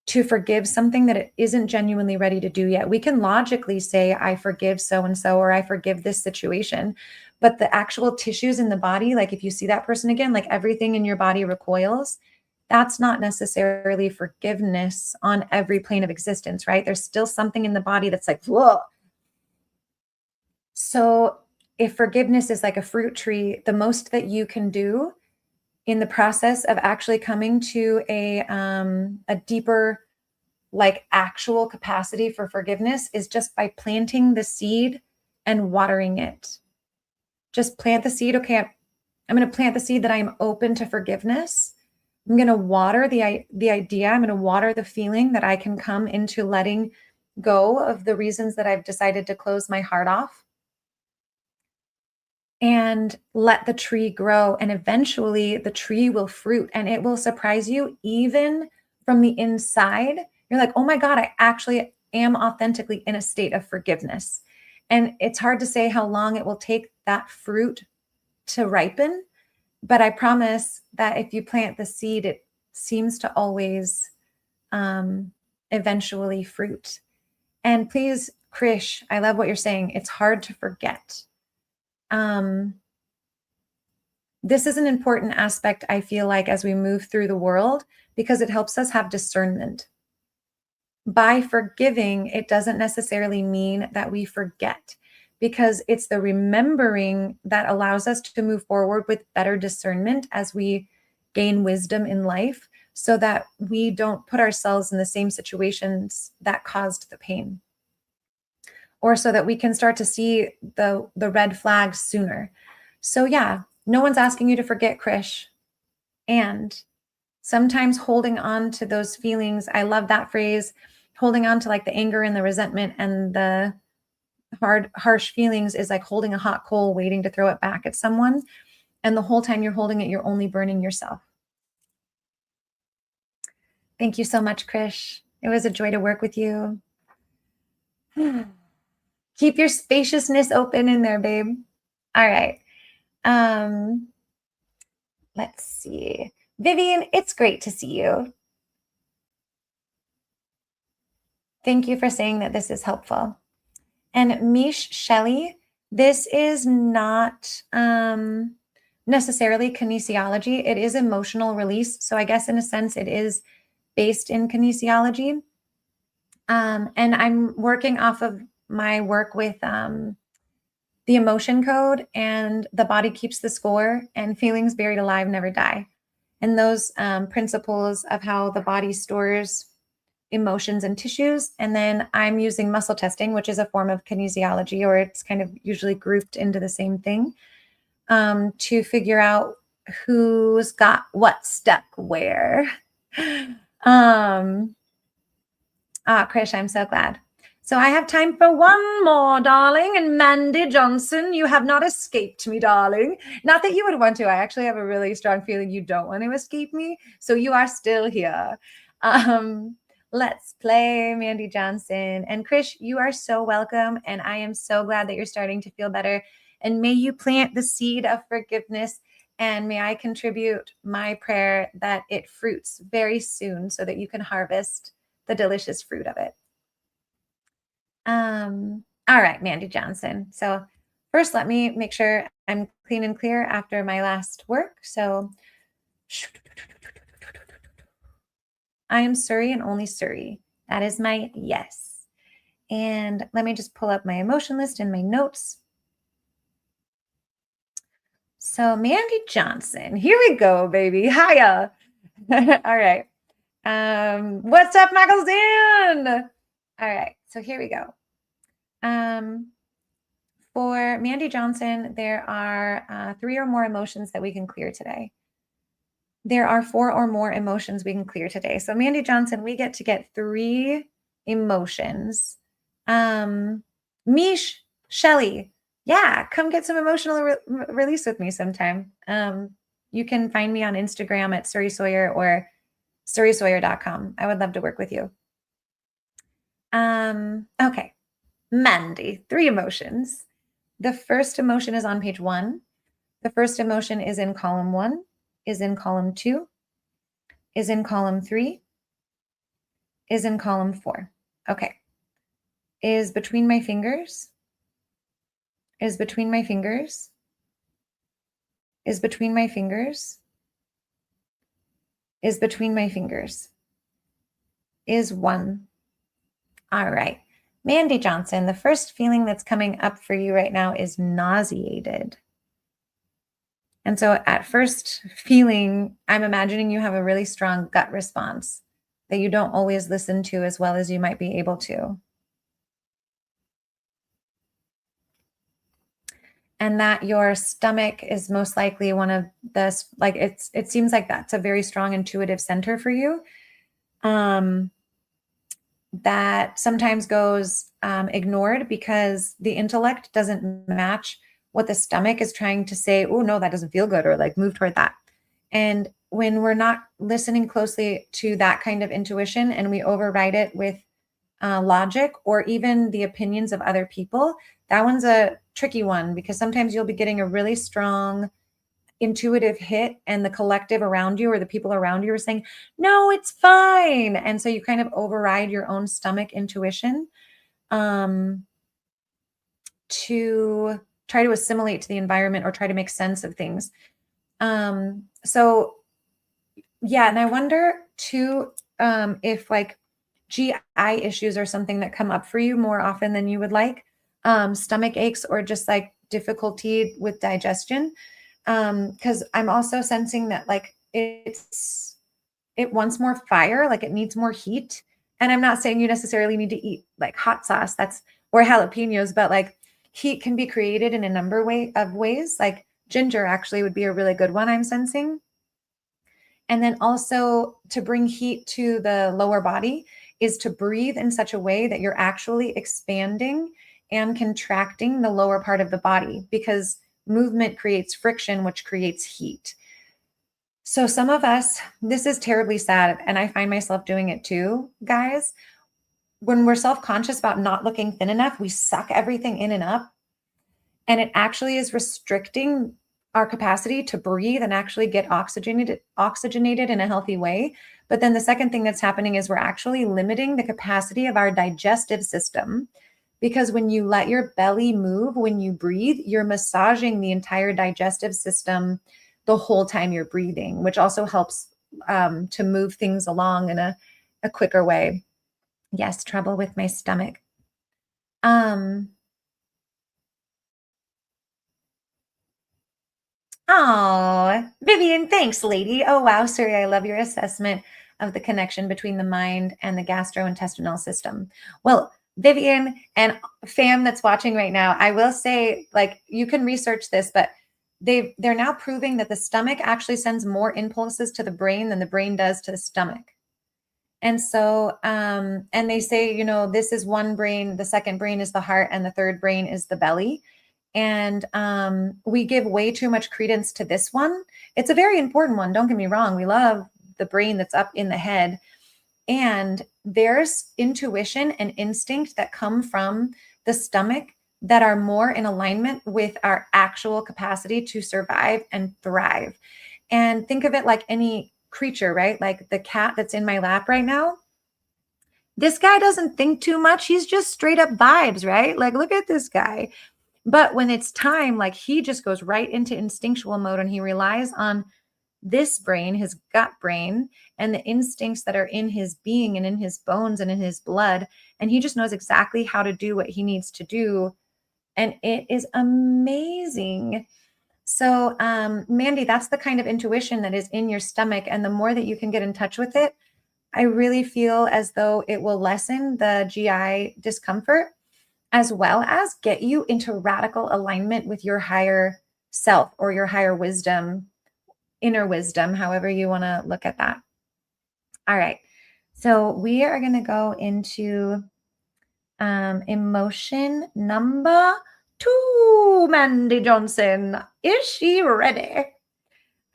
Speaker 2: to forgive something that it isn't genuinely ready to do yet. We can logically say, I forgive so-and-so, or I forgive this situation. But the actual tissues in the body, like if you see that person again, like everything in your body recoils, that's not necessarily forgiveness on every plane of existence, right? There's still something in the body that's like, whoa. So if forgiveness is like a fruit tree, the most that you can do in the process of actually coming to a deeper, like actual capacity for forgiveness is just by planting the seed and watering it. Just plant the seed. Okay, I'm going to plant the seed that I'm open to forgiveness. I'm going to water the idea. I'm going to water the feeling that I can come into letting go of the reasons that I've decided to close my heart off, and let the tree grow. And eventually the tree will fruit and it will surprise you even from the inside. You're like, oh my God, I actually am authentically in a state of forgiveness. And it's hard to say how long it will take that fruit to ripen. But I promise that if you plant the seed, it seems to always eventually fruit. And please, Krish, I love what you're saying. It's hard to forget. This is an important aspect, I feel like, as we move through the world, because it helps us have discernment. By forgiving, it doesn't necessarily mean that we forget, because it's the remembering that allows us to move forward with better discernment as we gain wisdom in life, so that we don't put ourselves in the same situations that caused the pain, or so that we can start to see the red flags sooner. So yeah, no one's asking you to forget, Krish. And sometimes holding on to those feelings, I love that phrase, holding on to like the anger and the resentment and the harsh feelings is like holding a hot coal, waiting to throw it back at someone. And the whole time you're holding it, you're only burning yourself. Thank you so much, Krish. It was a joy to work with you. Keep your spaciousness open in there, babe. All right. Let's see. Vivian, it's great to see you. Thank you for saying that this is helpful. And Mish Shelley, this is not necessarily kinesiology. It is emotional release. So I guess in a sense it is based in kinesiology. And I'm working off of my work with the emotion code, and the body keeps the score, and feelings buried alive never die. and those principles of how the body stores emotions and tissues. And then I'm using muscle testing, which is a form of kinesiology, or it's kind of usually grouped into the same thing, to figure out who's got what stuck where. Krish, I'm so glad. So I have time for one more, darling. And Mandy Johnson, you have not escaped me, darling. Not that you would want to. I actually have a really strong feeling you don't want to escape me. So you are still here. Let's play, Mandy Johnson. And Krish, you are so welcome. And I am so glad that you're starting to feel better. And may you plant the seed of forgiveness. And may I contribute my prayer that it fruits very soon so that you can harvest the delicious fruit of it. All right, Mandy Johnson. So first, let me make sure I'm clean and clear after my last work. So I am Suri and only Suri. That is my yes. And let me just pull up my emotion list and my notes. So Mandy Johnson, here we go, baby. Hiya. All right. What's up, Michael Zan? All right, so here we go. For Mandy Johnson, there are 3 or more emotions that we can clear today. There are 4 or more emotions we can clear today. So Mandy Johnson, we get to get 3 emotions. Mish, Shelly, yeah, come get some emotional release with me sometime. You can find me on Instagram at Suri Sawyer or surisawyer.com. I would love to work with you. Okay, Mandy, 3 emotions. The first emotion is on page 1. The first emotion is in column 1, is in column 2, is in column 3, is in column 4. Okay. Is between my fingers, is between my fingers, is between my fingers, is between my fingers, is 1. All right. Mandy Johnson, the first feeling that's coming up for you right now is nauseated. And so at first feeling, I'm imagining you have a really strong gut response that you don't always listen to as well as you might be able to. And that your stomach is most likely one of the, like, it seems like that's a very strong intuitive center for you. That sometimes goes ignored because the intellect doesn't match what the stomach is trying to say. Oh, no, that doesn't feel good, or like move toward that. And when we're not listening closely to that kind of intuition and we override it with logic or even the opinions of other people, that one's a tricky one because sometimes you'll be getting a really strong intuitive hit and the collective around you or the people around you are saying, no, it's fine. And so you kind of override your own stomach intuition to try to assimilate to the environment or try to make sense of things. So yeah, and I wonder too if like GI issues are something that come up for you more often than you would like, stomach aches or just like difficulty with digestion. Because I'm also sensing that like it wants more fire, like it needs more heat. And I'm not saying you necessarily need to eat like hot sauce, or jalapenos, but like heat can be created in a number of ways. Like ginger actually would be a really good one I'm sensing. And then also to bring heat to the lower body is to breathe in such a way that you're actually expanding and contracting the lower part of the body, because movement creates friction, which creates heat. So some of us, this is terribly sad, and I find myself doing it too, guys. When we're self-conscious about not looking thin enough, we suck everything in and up, and it actually is restricting our capacity to breathe and actually get oxygenated in a healthy way. But then the second thing that's happening is we're actually limiting the capacity of our digestive system, because when you let your belly move, when you breathe, you're massaging the entire digestive system the whole time you're breathing, which also helps to move things along in a quicker way. Yes, trouble with my stomach. Oh, Vivian, thanks, lady. Oh, wow, Suri, I love your assessment of the connection between the mind and the gastrointestinal system. Well, Vivian and fam that's watching right now, I will say, like, you can research this, but they're now proving that the stomach actually sends more impulses to the brain than the brain does to the stomach. And so, and they say, this is one brain, the second brain is the heart, and the third brain is the belly. And we give way too much credence to this one. It's a very important one. Don't get me wrong. We love the brain that's up in the head. And there's intuition and instinct that come from the stomach that are more in alignment with our actual capacity to survive and thrive. And think of it like any creature, right? Like the cat that's in my lap right now. This guy doesn't think too much. He's just straight up vibes, right? Like, look at this guy. But when it's time, like he just goes right into instinctual mode and he relies on this brain, his gut brain, and the instincts that are in his being and in his bones and in his blood. And he just knows exactly how to do what he needs to do. And it is amazing. So, Mandy, that's the kind of intuition that is in your stomach. And the more that you can get in touch with it, I really feel as though it will lessen the GI discomfort as well as get you into radical alignment with your higher self or your higher wisdom, inner wisdom, however you want to look at that. All right. So we are going to go into emotion number 2, Mandy Johnson. Is she ready?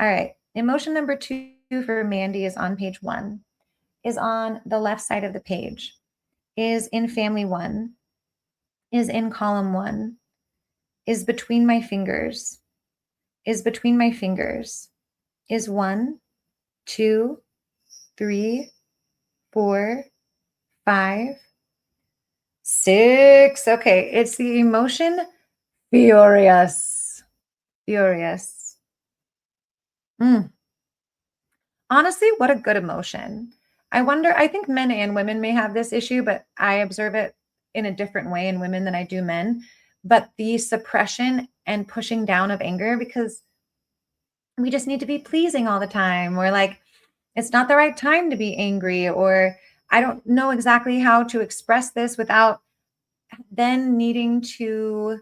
Speaker 2: All right. Emotion number 2 for Mandy is on page 1, is on the left side of the page, is in family 1, is in column 1, is between my fingers, is between my fingers, is 1, 2, 3, 4, 5, 6. Okay, it's the emotion furious. Furious. Honestly, what a good emotion. I think men and women may have this issue, but I observe it in a different way in women than I do men. But the suppression and pushing down of anger, because we just need to be pleasing all the time. We're like, it's not the right time to be angry, or I don't know exactly how to express this without then needing to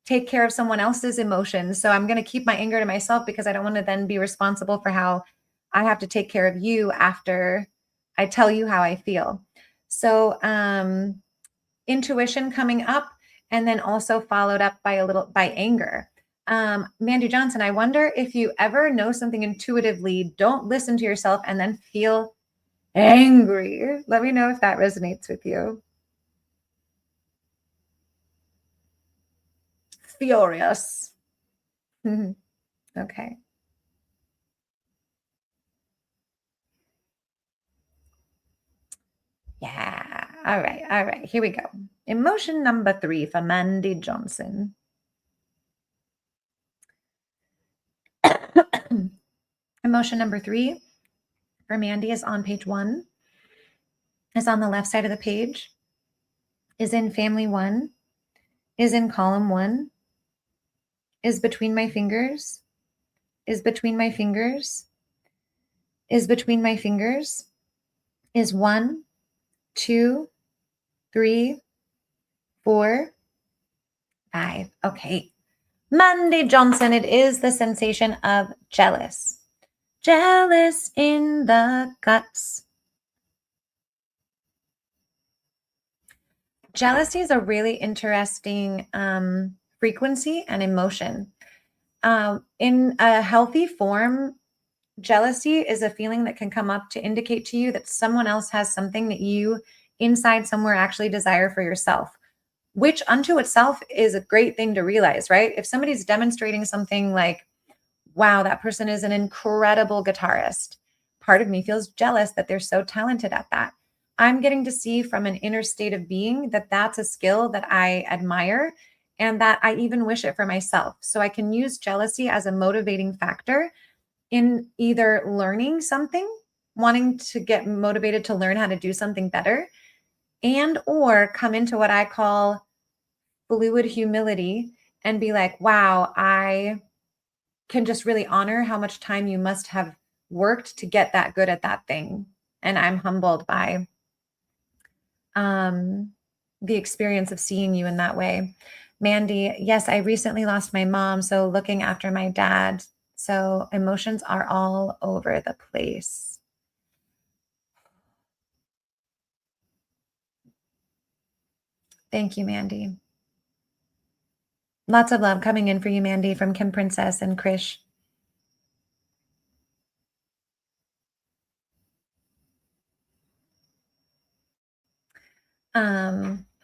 Speaker 2: take care of someone else's emotions. So I'm going to keep my anger to myself because I don't want to then be responsible for how I have to take care of you after I tell you how I feel. So intuition coming up, and then also followed up by anger. Mandy Johnson, I wonder if you ever know something intuitively, don't listen to yourself, and then feel angry. Let me know if that resonates with you. Furious. Okay. Yeah. All right. All right. Here we go. Emotion number 3 for Mandy Johnson. Emotion number 3 for Mandy is on page 1, is on the left side of the page, is in family 1, is in column 1, is between my fingers, is between my fingers, is between my fingers, is 1, 2, 3, 4, 5. Okay. Mandy Johnson, it is the sensation of jealous. Jealous in the guts. Jealousy is a really interesting frequency and emotion. In a healthy form, jealousy is a feeling that can come up to indicate to you that someone else has something that you inside somewhere actually desire for yourself, which unto itself is a great thing to realize, right? If somebody's demonstrating something like, wow, that person is an incredible guitarist, part of me feels jealous that they're so talented at that. I'm getting to see from an inner state of being that that's a skill that I admire and that I even wish it for myself. So I can use jealousy as a motivating factor in either learning something, wanting to get motivated to learn how to do something better, and or come into what I call fluid humility and be like, wow, I can just really honor how much time you must have worked to get that good at that thing. And I'm humbled by the experience of seeing you in that way. Mandy, yes, I recently lost my mom, so looking after my dad. So emotions are all over the place. Thank you, Mandy. Lots of love coming in for you, Mandy, from Kim Princess and Krish.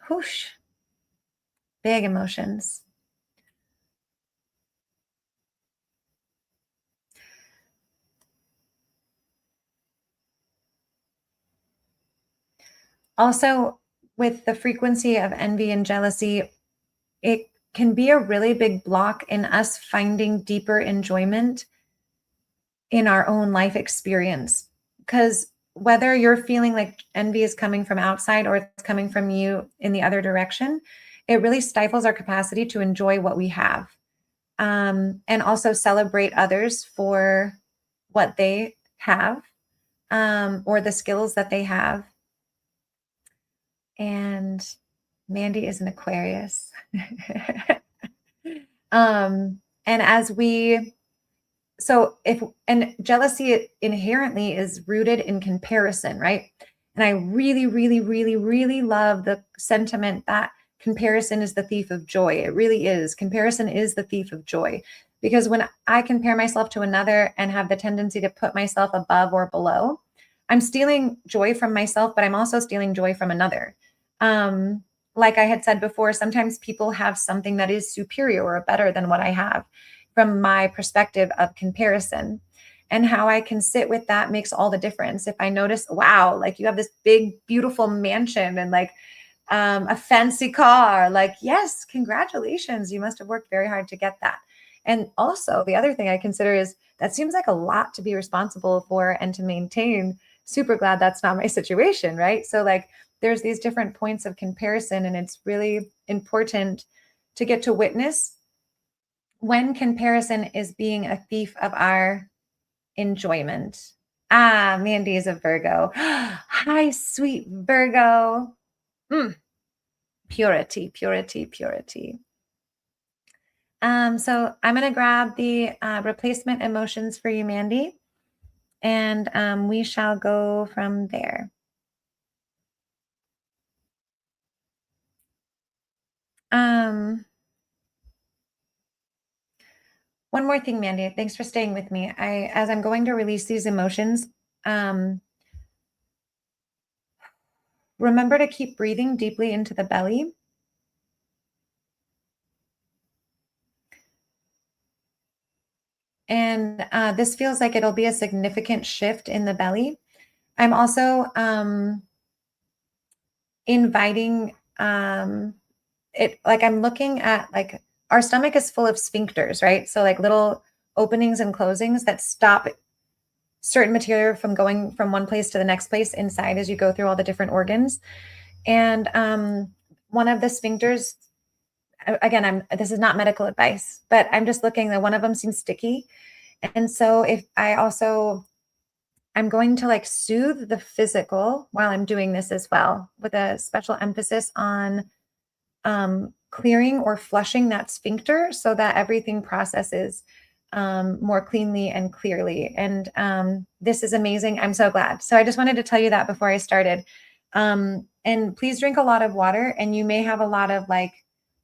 Speaker 2: Whoosh. Big emotions. Also, with the frequency of envy and jealousy, it can be a really big block in us finding deeper enjoyment in our own life experience. Because whether you're feeling like envy is coming from outside or it's coming from you in the other direction, it really stifles our capacity to enjoy what we have, and also celebrate others for what they have, or the skills that they have. And Mandy is an Aquarius. And as we, so if, and jealousy inherently is rooted in comparison, right? And I really, really, really, really love the sentiment that comparison is the thief of joy. It really is. Comparison is the thief of joy. Because when I compare myself to another and have the tendency to put myself above or below, I'm stealing joy from myself, but I'm also stealing joy from another. Like I had said before, sometimes people have something that is superior or better than what I have from my perspective of comparison. And how I can sit with that makes all the difference. If I notice, wow, like you have this big, beautiful mansion and like a fancy car, like, yes, congratulations. You must have worked very hard to get that. And also, the other thing I consider is that seems like a lot to be responsible for and to maintain. Super glad that's not my situation, right? So, like, there's these different points of comparison, and it's really important to get to witness when comparison is being a thief of our enjoyment. Ah, Mandy is a Virgo. Hi, sweet Virgo. Purity, purity, purity. So I'm going to grab the replacement emotions for you, Mandy, and we shall go from there. One more thing, Mandy. Thanks for staying with me. As I'm going to release these emotions, remember to keep breathing deeply into the belly. And this feels like it'll be a significant shift in the belly. I'm also inviting it, like I'm looking at, like, our stomach is full of sphincters, right? So like little openings and closings that stop certain material from going from one place to the next place inside as you go through all the different organs. And one of the sphincters, again, this is not medical advice, but I'm just looking that one of them seems sticky. And so if I also, I'm going to like soothe the physical while I'm doing this as well, with a special emphasis on clearing or flushing that sphincter so that everything processes more cleanly and clearly. And this is amazing. I'm so glad. So I just wanted to tell you that before I started. And please drink a lot of water, and you may have a lot of like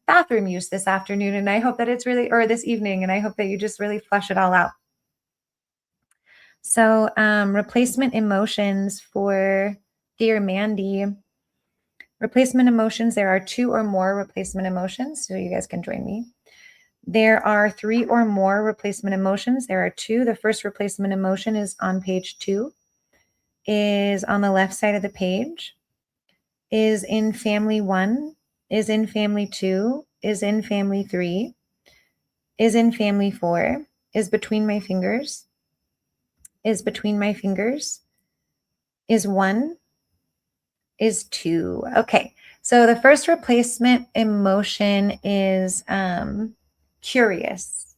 Speaker 2: bathroom use this afternoon. And I hope that it's really, or this evening, and I hope that you just really flush it all out. So replacement emotions for dear Mandy. Replacement emotions, there are 2 or more replacement emotions, so you guys can join me. There are 3 or more replacement emotions. There are 2. The first replacement emotion is on page 2, is on the left side of the page, is in family 1, is in family 2, is in family 3, is in family 4, is between my fingers, is between my fingers, is 1, is 2. Okay, so the first replacement emotion is curious.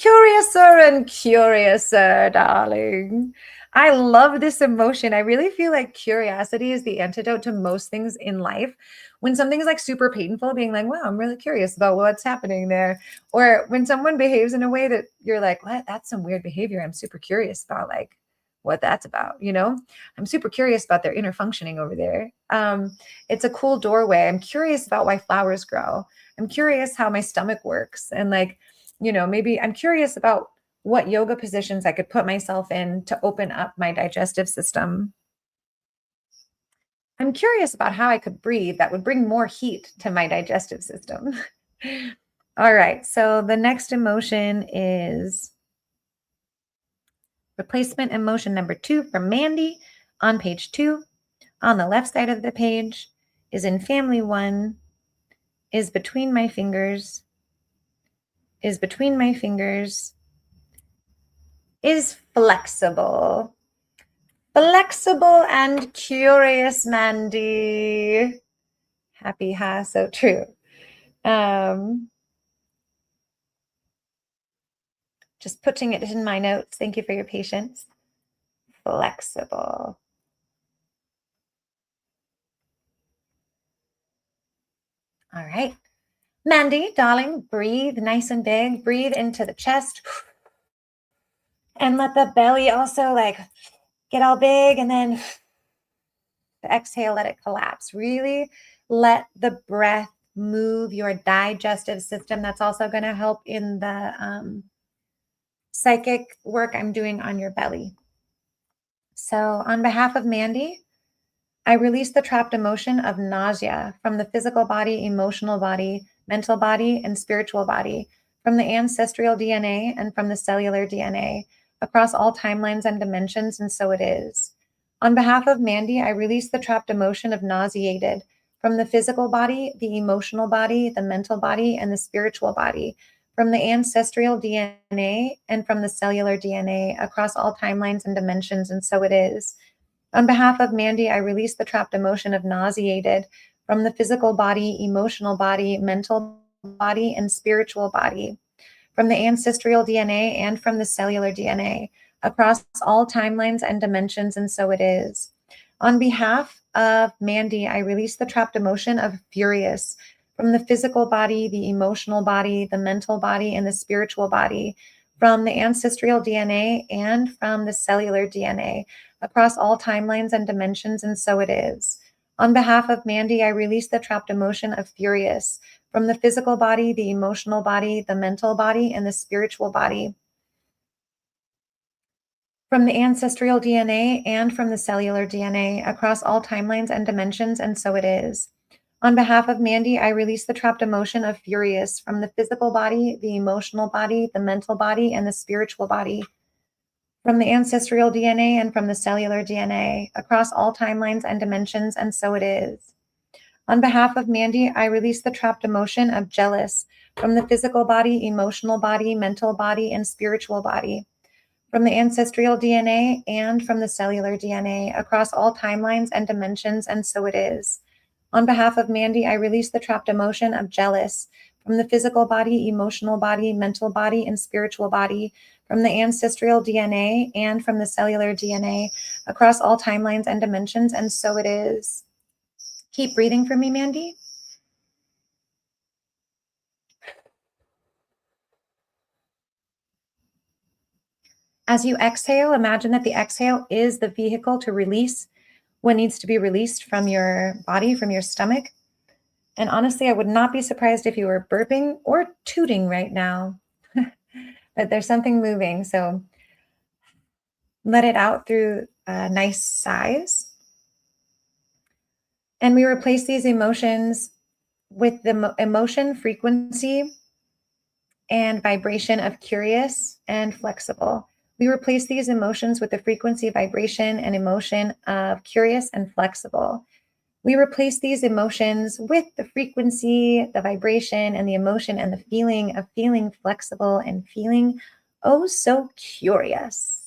Speaker 2: curiouser and curiouser, darling. I love this emotion. I really feel like curiosity is the antidote to most things in life. When something's like super painful, being like, wow, I'm really curious about what's happening there. Or when someone behaves in a way that you're like, what? That's some weird behavior. I'm super curious about like what that's about, you know? I'm super curious about their inner functioning over there. It's a cool doorway. I'm curious about why flowers grow. I'm curious how my stomach works. And like, you know, maybe I'm curious about what yoga positions I could put myself in to open up my digestive system. I'm curious about how I could breathe that would bring more heat to my digestive system. All right. So the next emotion is replacement emotion number 2 from Mandy on page 2. On the left side of the page is in family 1, is between my fingers, is between my fingers, is flexible. Flexible and curious, Mandy. Happy, ha, so true. Just putting it in my notes. Thank you for your patience. Flexible. All right. Mandy, darling, breathe nice and big. Breathe into the chest. And let the belly also like get all big, and then exhale, let it collapse. Really let the breath move your digestive system. That's also going to help in the psychic work I'm doing on your belly. So on behalf of Mandy, I release the trapped emotion of nausea from the physical body, emotional body, mental body, and spiritual body, from the ancestral DNA and from the cellular DNA, across all timelines and dimensions, and so it is. On behalf of Mandy, I release the trapped emotion of nauseated from the physical body, the emotional body, the mental body, and the spiritual body, from the ancestral DNA and from the cellular DNA, across all timelines and dimensions, and so it is. On behalf of Mandy, I release the trapped emotion of nauseated from the physical body, emotional body, mental body, and spiritual body, from the ancestral DNA and from the cellular DNA, across all timelines and dimensions, and so it is. On behalf of Mandy, I release the trapped emotion of furious from the physical body, the emotional body, the mental body, and the spiritual body, from the ancestral DNA and from the cellular DNA, across all timelines and dimensions, and so it is. On behalf of Mandy, I release the trapped emotion of furious from the physical body, the emotional body, the mental body, and the spiritual body, from the ancestral DNA and from the cellular DNA, across all timelines and dimensions, and so it is. On behalf of Mandy, I release the trapped emotion of furious from the physical body, the emotional body, the mental body, and the spiritual body, from the ancestral DNA and from the cellular DNA, across all timelines and dimensions, and so it is. On behalf of Mandy, I release the trapped emotion of jealous from the physical body, emotional body, mental body, and spiritual body, from the ancestral DNA and from the cellular DNA, across all timelines and dimensions, and so it is. On behalf of Mandy, I release the trapped emotion of jealous from the physical body, emotional body, mental body, and spiritual body, from the ancestral DNA and from the cellular DNA, across all timelines and dimensions, and so it is. Keep breathing for me, Mandy. As you exhale, imagine that the exhale is the vehicle to release what needs to be released from your body, from your stomach. And honestly, I would not be surprised if you were burping or tooting right now, but there's something moving. So let it out through nice sighs. And we replace these emotions with the emotion frequency and vibration of curious and flexible. We replace these emotions with the frequency, vibration, and emotion of curious and flexible. We replace these emotions with the frequency, the vibration, and the emotion and the feeling of feeling flexible and feeling oh so curious.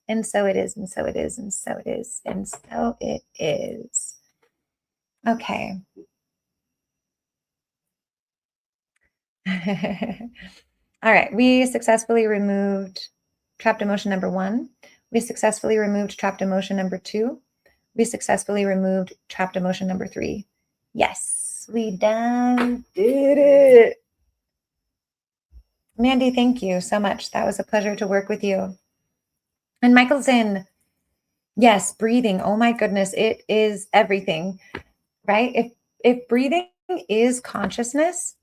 Speaker 2: And so it is, and so it is, and so it is, and so it is. Okay. All right, we successfully removed trapped emotion number 1. We successfully removed trapped emotion number 2. We successfully removed trapped emotion number 3. Yes, we done did it. Mandy, thank you so much. That was a pleasure to work with you. And Michael's in. Yes, breathing. Oh my goodness, it is everything, right? If breathing is consciousness,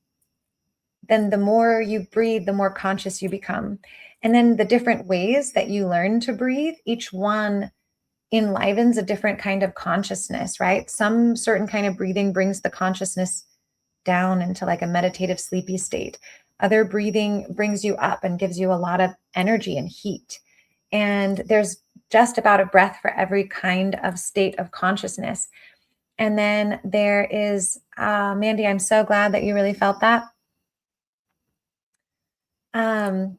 Speaker 2: then the more you breathe, the more conscious you become. And then the different ways that you learn to breathe, each one enlivens a different kind of consciousness, right? Some certain kind of breathing brings the consciousness down into like a meditative sleepy state. Other breathing brings you up and gives you a lot of energy and heat. And there's just about a breath for every kind of state of consciousness. And then there is, Mandy, I'm so glad that you really felt that.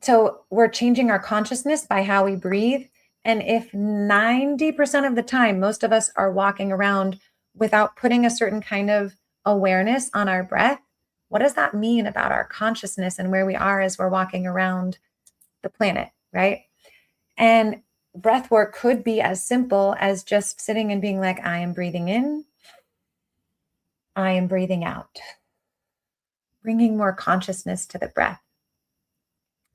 Speaker 2: So we're changing our consciousness by how we breathe. And if 90% of the time, most of us are walking around without putting a certain kind of awareness on our breath, what does that mean about our consciousness and where we are as we're walking around the planet, right? And breath work could be as simple as just sitting and being like, I am breathing in, I am breathing out, bringing more consciousness to the breath.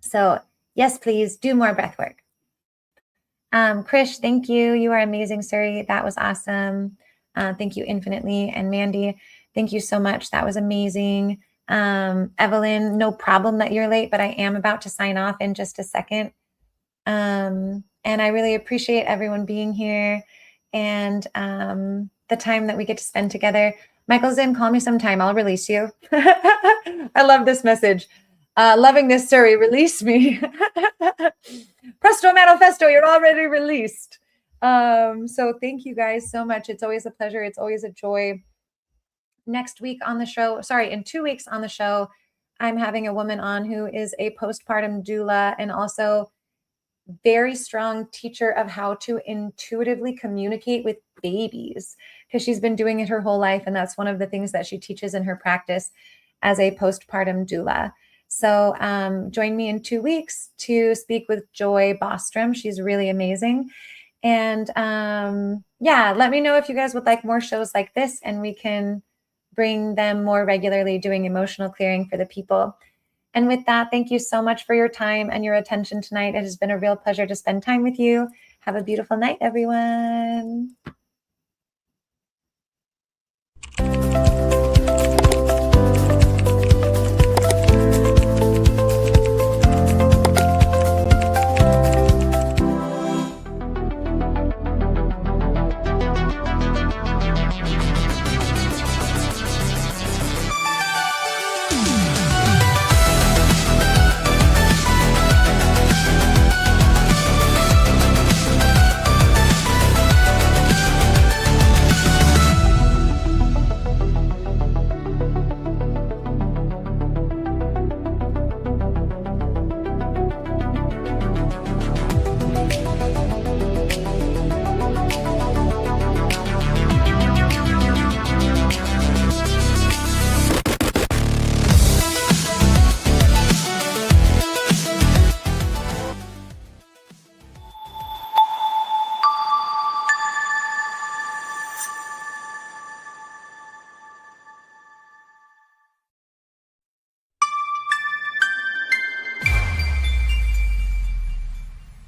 Speaker 2: So yes, please do more breath work. Krish, thank you. You are amazing, Suri. That was awesome. Thank you infinitely. And Mandy, thank you so much. That was amazing. Evelyn, no problem that you're late, but I am about to sign off in just a second. And I really appreciate everyone being here and the time that we get to spend together. Michael's in, call me sometime. I'll release you. I love this message. Loving this, Suri, release me. Presto manifesto, you're already released. So thank you guys so much. It's always a pleasure. It's always a joy. Next week on the show, in 2 weeks on the show, I'm having a woman on who is a postpartum doula and also very strong teacher of how to intuitively communicate with babies, because she's been doing it her whole life. And that's one of the things that she teaches in her practice as a postpartum doula. So join me in 2 weeks to speak with Joy Bostrom. She's really amazing. And yeah, let me know if you guys would like more shows like this, and we can bring them more regularly, doing emotional clearing for the people. And with that, thank you so much for your time and your attention tonight. It has been a real pleasure to spend time with you. Have a beautiful night, everyone.